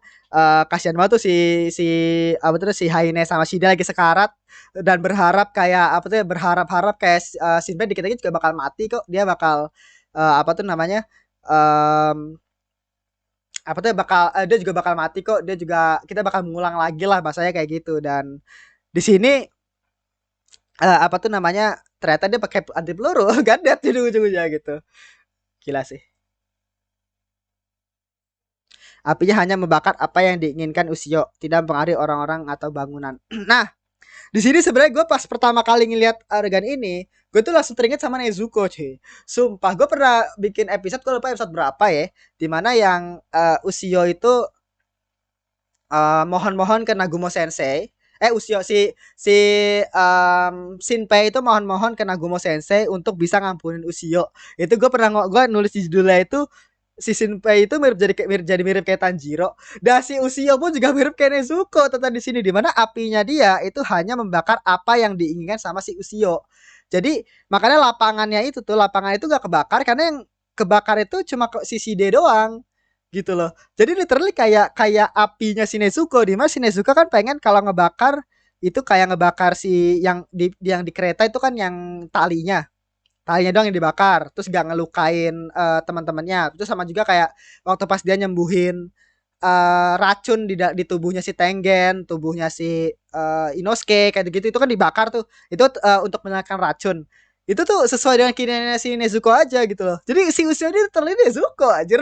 [SPEAKER 1] kasihan banget tuh si apa tuh si Haine sama Shida lagi sekarat dan berharap kayak apa tuh ya, berharap-harap kayak Shinpei dikit lagi juga bakal mati kok. Dia bakal apa tuh namanya um, apa tuh ya, bakal dia juga bakal mati kok. Dia juga kita bakal mengulang lagi lah bahasanya kayak gitu. Dan di sini apa tuh namanya ternyata dia pakai anti peluru gandet di ujung-ujungnya gitu. Gila sih. Apinya hanya membakar apa yang diinginkan Ushio, tidak mempengaruhi orang-orang atau bangunan. Nah, di sini sebenarnya gue pas pertama kali ngeliat adegan ini, gue tuh langsung teringat sama Nezuko, cuy. Sumpah, gue pernah bikin episode, gue lupa episode berapa ya, dimana yang Ushio itu mohon-mohon ke Nagumo Sensei. Ushio si Shinpei itu mohon-mohon ke Nagumo Sensei untuk bisa ngampunin Ushio. Itu gue pernah gue nulis di judulnya itu si Shinpei itu mirip kayak Tanjiro. Dan si Ushio pun juga mirip kayak Nezuko tentang di sini, di mana apinya dia itu hanya membakar apa yang diinginkan sama si Ushio. Jadi makanya lapangannya itu tuh lapangan itu gak kebakar karena yang kebakar itu cuma si Shide doang gitu loh. Jadi literally kayak kayak apinya si Nezuko, di mana si Nezuko kan pengen kalau ngebakar itu kayak ngebakar si yang di kereta itu kan yang talinya doang yang dibakar, terus gak ngelukain teman-temannya. Itu sama juga kayak waktu pas dia nyembuhin racun di tubuhnya si Tengen, tubuhnya si Inosuke kayak gitu, itu kan dibakar tuh. Itu untuk menyalakan racun. Itu tuh sesuai dengan keinginannya si Nezuko aja gitu loh. Jadi si Ushio ini terlihat Nezuko aja.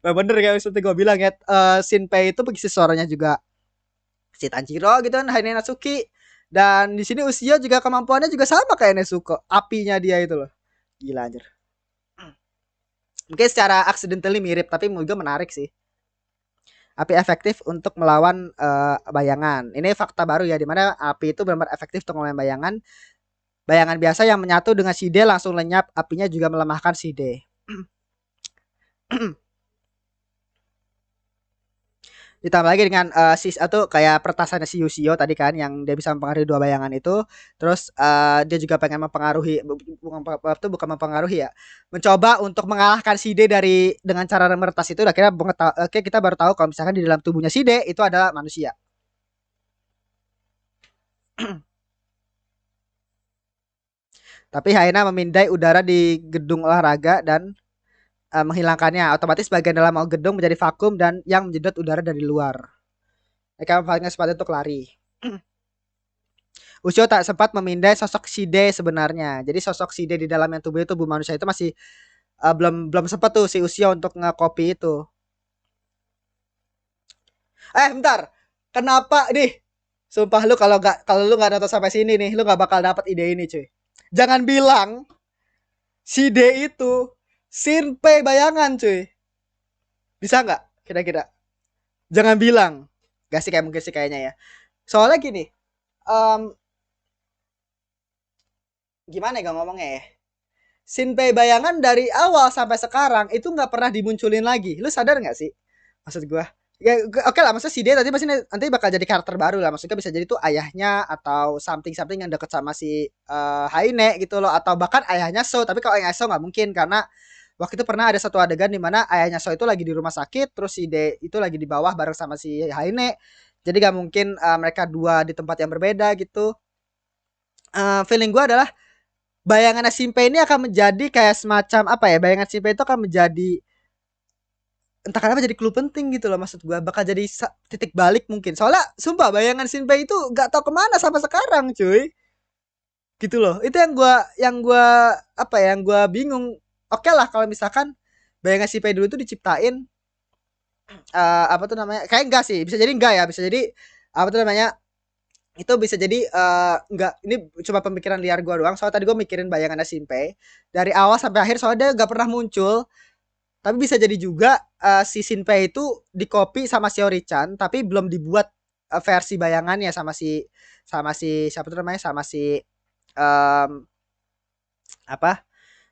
[SPEAKER 1] Nah, bener kayak seperti gue bilang ya, Shinpei itu pengisi suaranya juga si Tanjiro gitu kan, Haine Natsuki. Dan di sini Ushio juga kemampuannya juga sama kayak Nezuko, apinya dia itu loh. Gila anjir. Mungkin secara accidentally mirip tapi juga menarik sih. Api efektif untuk melawan bayangan. Ini fakta baru ya, dimana api itu benar-benar efektif untuk melawan bayangan. Bayangan biasa yang menyatu dengan Shide langsung lenyap, apinya juga melemahkan Shide. Ditambah lagi dengan sis atau kayak pertasannya si Yushio tadi kan, yang dia bisa mempengaruhi dua bayangan itu. Terus dia juga pengen mempengaruhi, bukan mempengaruhi ya, mencoba untuk mengalahkan Shide dari dengan cara meretas itu. Akhirnya oke, kita baru tahu kalau misalkan di dalam tubuhnya Shide itu adalah manusia. Tapi Haina memindai udara di gedung olahraga dan menghilangkannya. Otomatis bagian dalam gedung menjadi vakum dan yang menjedot udara dari luar. Mereka memanfaatkan sepatu untuk lari. Ushio tak sempat memindai sosok Shide sebenarnya. Jadi sosok Shide di dalam yang tubuh manusia itu masih belum sempat tuh si Ushio untuk nge-copy itu. Bentar. Kenapa nih? Sumpah lu kalau lu nggak nonton sampai sini nih, lu nggak bakal dapat ide ini, cuy. Jangan bilang Shide itu Shinpei bayangan, cuy. Bisa nggak? Kira-kira? Jangan bilang. Gak sih, kayak mungkin sih kayaknya ya. Soalnya gini, gimana ya ngomongnya ya? Shinpei bayangan dari awal sampai sekarang itu nggak pernah dimunculin lagi. Lu sadar nggak sih? Maksud gue. Ya, oke lah, maksudnya si dia tadi pasti nanti bakal jadi karakter baru lah. Maksudnya bisa jadi tuh ayahnya atau something yang deket sama si Haine gitu loh, atau bahkan ayahnya So. Tapi kalau ayahnya So nggak mungkin, karena waktu itu pernah ada satu adegan di mana ayahnya So itu lagi di rumah sakit, terus si De itu lagi di bawah bareng sama si Haine. Jadi gak mungkin mereka dua di tempat yang berbeda gitu. Feeling gue adalah bayangan Shinpei ini akan menjadi kayak semacam apa ya? Bayangan Shinpei itu akan menjadi entah kenapa jadi clue penting gitu loh, maksud gue bakal jadi titik balik mungkin. Soalnya sumpah bayangan Shinpei itu gak tahu kemana sampai sekarang, cuy. Gitu loh. Itu yang gua apa ya? Yang gua bingung. Oke lah kalau misalkan bayangan Shinpei dulu itu diciptain apa tuh namanya? Kayak enggak sih, bisa jadi enggak ya, bisa jadi apa tuh namanya? Itu bisa jadi enggak, ini cuma pemikiran liar gue doang. Soalnya tadi gue mikirin bayangannya Shinpei dari awal sampai akhir, soalnya dia gak pernah muncul. Tapi bisa jadi juga si Shinpei itu di-copy sama si Ori-chan, tapi belum dibuat versi bayangannya sama si siapa tuh namanya, sama si apa,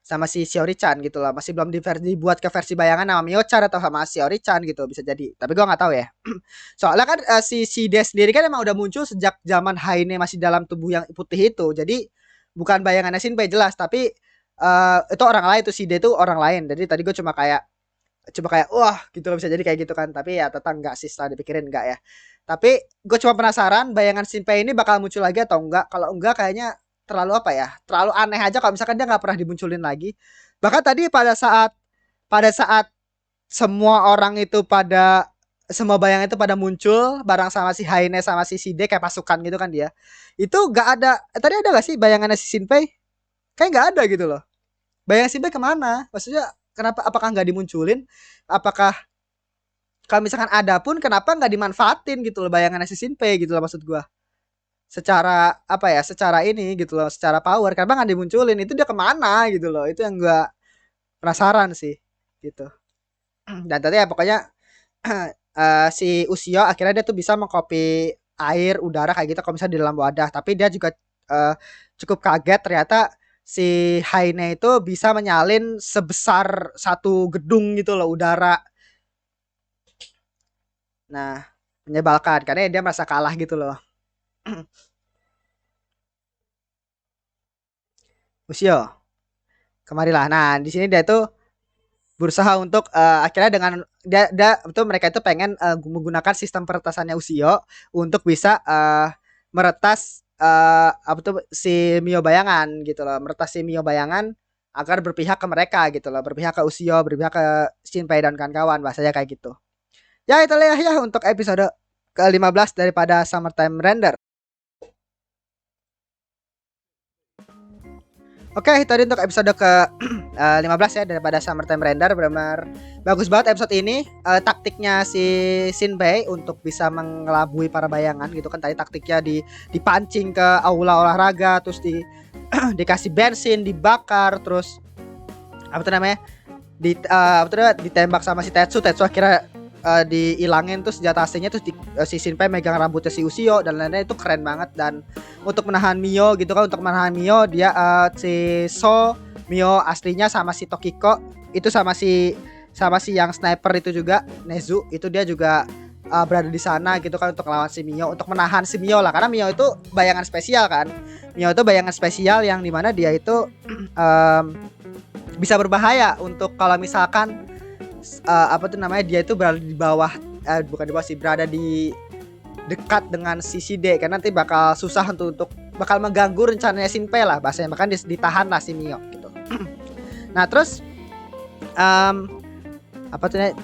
[SPEAKER 1] sama si Shiori-chan gitu loh. Masih belum dibuat ke versi bayangan sama Mio-chan atau sama Shiori-chan gitu, bisa jadi. Tapi gue nggak tahu ya. Soalnya kan si Des sendiri kan emang udah muncul sejak zaman Haine masih dalam tubuh yang putih itu. Jadi bukan bayangannya Shinpei jelas, tapi itu orang lain tuh, si De itu orang lain. Jadi tadi gue cuma kayak wah gitu loh, bisa jadi kayak gitu kan. Tapi ya tetap enggak sih, setelah dipikirin enggak ya. Tapi gue cuma penasaran bayangan Shinpei ini bakal muncul lagi atau enggak. Kalau enggak kayaknya terlalu apa ya, terlalu aneh aja kalau misalkan dia nggak pernah dimunculin lagi. Bahkan tadi pada saat semua orang itu semua bayang itu pada muncul bareng sama si Haine sama si Shide kayak pasukan gitu kan dia. Itu nggak ada, tadi ada gak sih bayangannya si Shinpei? Kayak nggak ada gitu loh. Bayangan Shinpei kemana? Maksudnya kenapa, apakah nggak dimunculin? Apakah kalau misalkan ada pun kenapa nggak dimanfaatin gitu loh bayangannya si Shinpei gitu loh, maksud gua. Secara apa ya, secara ini gitu loh, secara power kenapa nggak dimunculin, itu dia kemana gitu loh, itu yang gua penasaran sih gitu. Dan tadi ya pokoknya si Ushio akhirnya dia tuh bisa mengcopy air, udara kayak gitu kalau misalnya di dalam wadah, tapi dia juga uh, cukup kaget ternyata si Haine itu bisa menyalin sebesar satu gedung gitu loh udara. Nah, menyebalkan karena dia merasa kalah gitu loh. Ushio, kemarilah. Nah, di sini dia tuh berusaha untuk akhirnya dengan dia itu mereka itu pengen menggunakan sistem peretasannya Ushio untuk bisa meretas apa tuh si Mio bayangan gitu loh, meretas si Mio bayangan agar berpihak ke mereka gitu loh, berpihak ke Ushio, berpihak ke Shinpei dan kawan-kawan, bahasanya kayak gitu. Ya itu ya untuk episode ke-15 daripada Summertime Render. Oke, itu tadi untuk episode ke 15 ya daripada Summertime Render. Benar-benar bagus banget episode ini. Taktiknya si Shinpei untuk bisa mengelabui para bayangan gitu kan. Tadi taktiknya dipancing ke aula olahraga, terus dikasih bensin, dibakar, terus apa tuh namanya? Ditembak sama si Tetsu akhirnya diilangin tuh senjata aslinya, terus si Shinpei megang rambutnya si Ushio dan lain-lain. Itu keren banget. Dan untuk menahan Mio gitu kan, untuk menahan Mio dia si Mio aslinya sama si Tokiko itu sama si yang sniper itu juga Nezu itu dia juga berada di sana gitu kan untuk lawan si Mio, untuk menahan si Mio lah, karena Mio itu bayangan spesial kan. Mio itu bayangan spesial yang dimana dia itu bisa berbahaya untuk kalau misalkan dia itu berada di bawah, bukan di bawah sih, berada di dekat dengan si Shide, karena nanti bakal susah untuk bakal mengganggu rencananya Shinpei lah bahasanya, bahkan ditahan lah si Mio gitu. Nah terus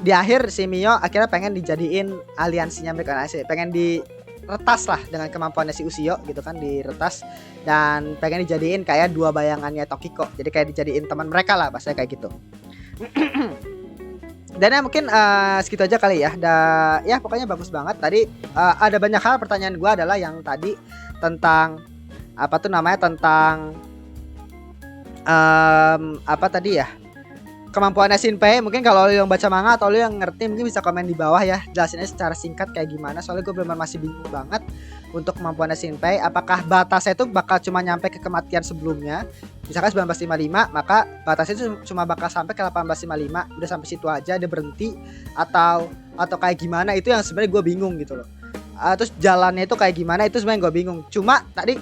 [SPEAKER 1] di akhir si Mio akhirnya pengen dijadiin aliansinya mereka, pengen diretas lah dengan kemampuannya si Ushio gitu kan, diretas dan pengen dijadiin kayak dua bayangannya Tokiko, jadi kayak dijadiin teman mereka lah bahasanya kayak gitu. Dan ya mungkin segitu aja kali ya. Ya pokoknya bagus banget. Tadi ada banyak hal, pertanyaan gue adalah yang tadi tentang tentang kemampuannya Shinpei. Mungkin kalau lu yang baca manga atau lu yang ngerti mungkin bisa komen di bawah ya, jelasinnya secara singkat kayak gimana. Soalnya gue benar masih bingung banget untuk kemampuannya Shinpei. Apakah batasnya itu bakal cuma nyampe ke kematian sebelumnya, misalkan 1955, maka batasnya itu cuma bakal sampai ke 1855, udah sampai situ aja dia berhenti, atau kayak gimana, itu yang sebenarnya gue bingung gitu loh. Terus jalannya itu kayak gimana, itu sebenarnya gue bingung. Cuma tadi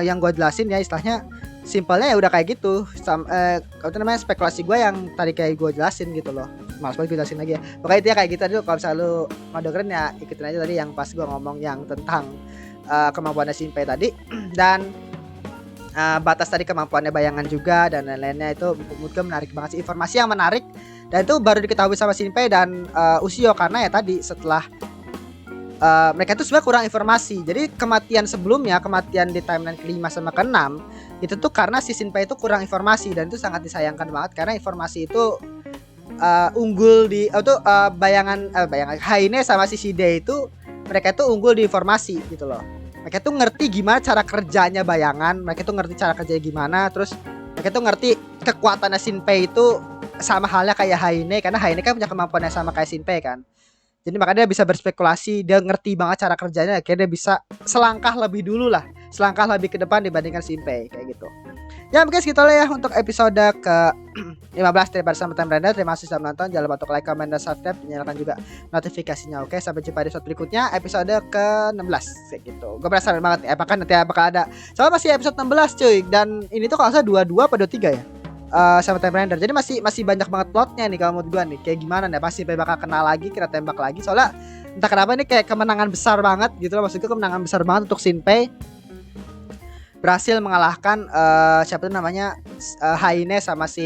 [SPEAKER 1] yang gue jelasin ya, istilahnya simpelnya ya udah kayak gitu. Spekulasi gue yang tadi kayak gue jelasin gitu loh. Malas banget gue jelasin lagi ya. Pokoknya itu ya kayak gitu. Aduh, kalau misalnya lu mau dengerin ya ikutin aja tadi yang pas gue ngomong yang tentang kemampuannya Shinpei tadi. Dan batas tadi kemampuannya bayangan juga dan lain-lainnya, itu menurut gue menarik banget sih, informasi yang menarik. Dan itu baru diketahui sama Shinpei dan Ushio, karena ya tadi setelah mereka itu sebenarnya kurang informasi. Jadi kematian sebelumnya, kematian di timeline ke-5 sama ke-6 itu tuh karena si Shinpei itu kurang informasi, dan itu sangat disayangkan banget karena informasi itu unggul di bayangan Haine sama si Shide itu, mereka itu unggul di informasi gitu loh. Mereka tuh ngerti gimana cara kerjanya bayangan, mereka tuh ngerti cara kerjanya gimana, terus mereka tuh ngerti kekuatannya Shinpei itu sama halnya kayak Haine, karena Haine kan punya kemampuan yang sama kayak Shinpei kan. Jadi makanya dia bisa berspekulasi, dia ngerti banget cara kerjanya, akhirnya dia bisa selangkah lebih dulu lah, selangkah lebih ke depan dibandingkan Shinpei kayak gitu. Ya mungkin segitu lah ya untuk episode ke 15 daripada Summertime Render. Terima kasih sudah menonton, jangan lupa untuk like, comment, dan subscribe, nyalakan juga notifikasinya. Oke, sampai jumpa di episode berikutnya, episode ke 16 kayak gitu. Gue penasaran banget nih, apakah nanti ada, soalnya masih episode 16 cuy, dan ini tuh kalau saya 22 apa 23 ya, Summertime Render. Jadi masih banyak banget plotnya nih kalau menurut gue nih. Kayak gimana nih, pasti bakal kenal lagi, kita tembak lagi. Soalnya entah kenapa ini kayak kemenangan besar banget gitu loh. Maksudnya kemenangan besar banget untuk Shinpei berhasil mengalahkan siapa tuh namanya Haine sama si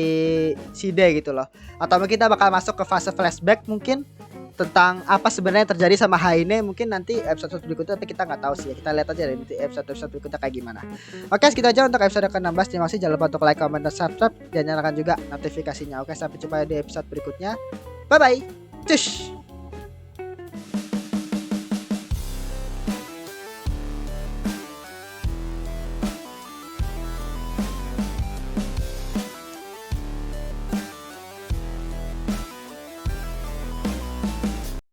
[SPEAKER 1] Shide gitu loh. Atau mungkin kita bakal masuk ke fase flashback mungkin tentang apa sebenarnya yang terjadi sama Haine, mungkin nanti episode berikutnya, tapi kita nggak tahu sih ya. Kita lihat aja nanti episode berikutnya kayak gimana. Oke, segitu aja untuk episode ke-16. Terima kasih, jangan lupa untuk like, comment, dan subscribe, dan nyalakan juga notifikasinya. Oke, sampai jumpa di episode berikutnya. Bye bye. Cus.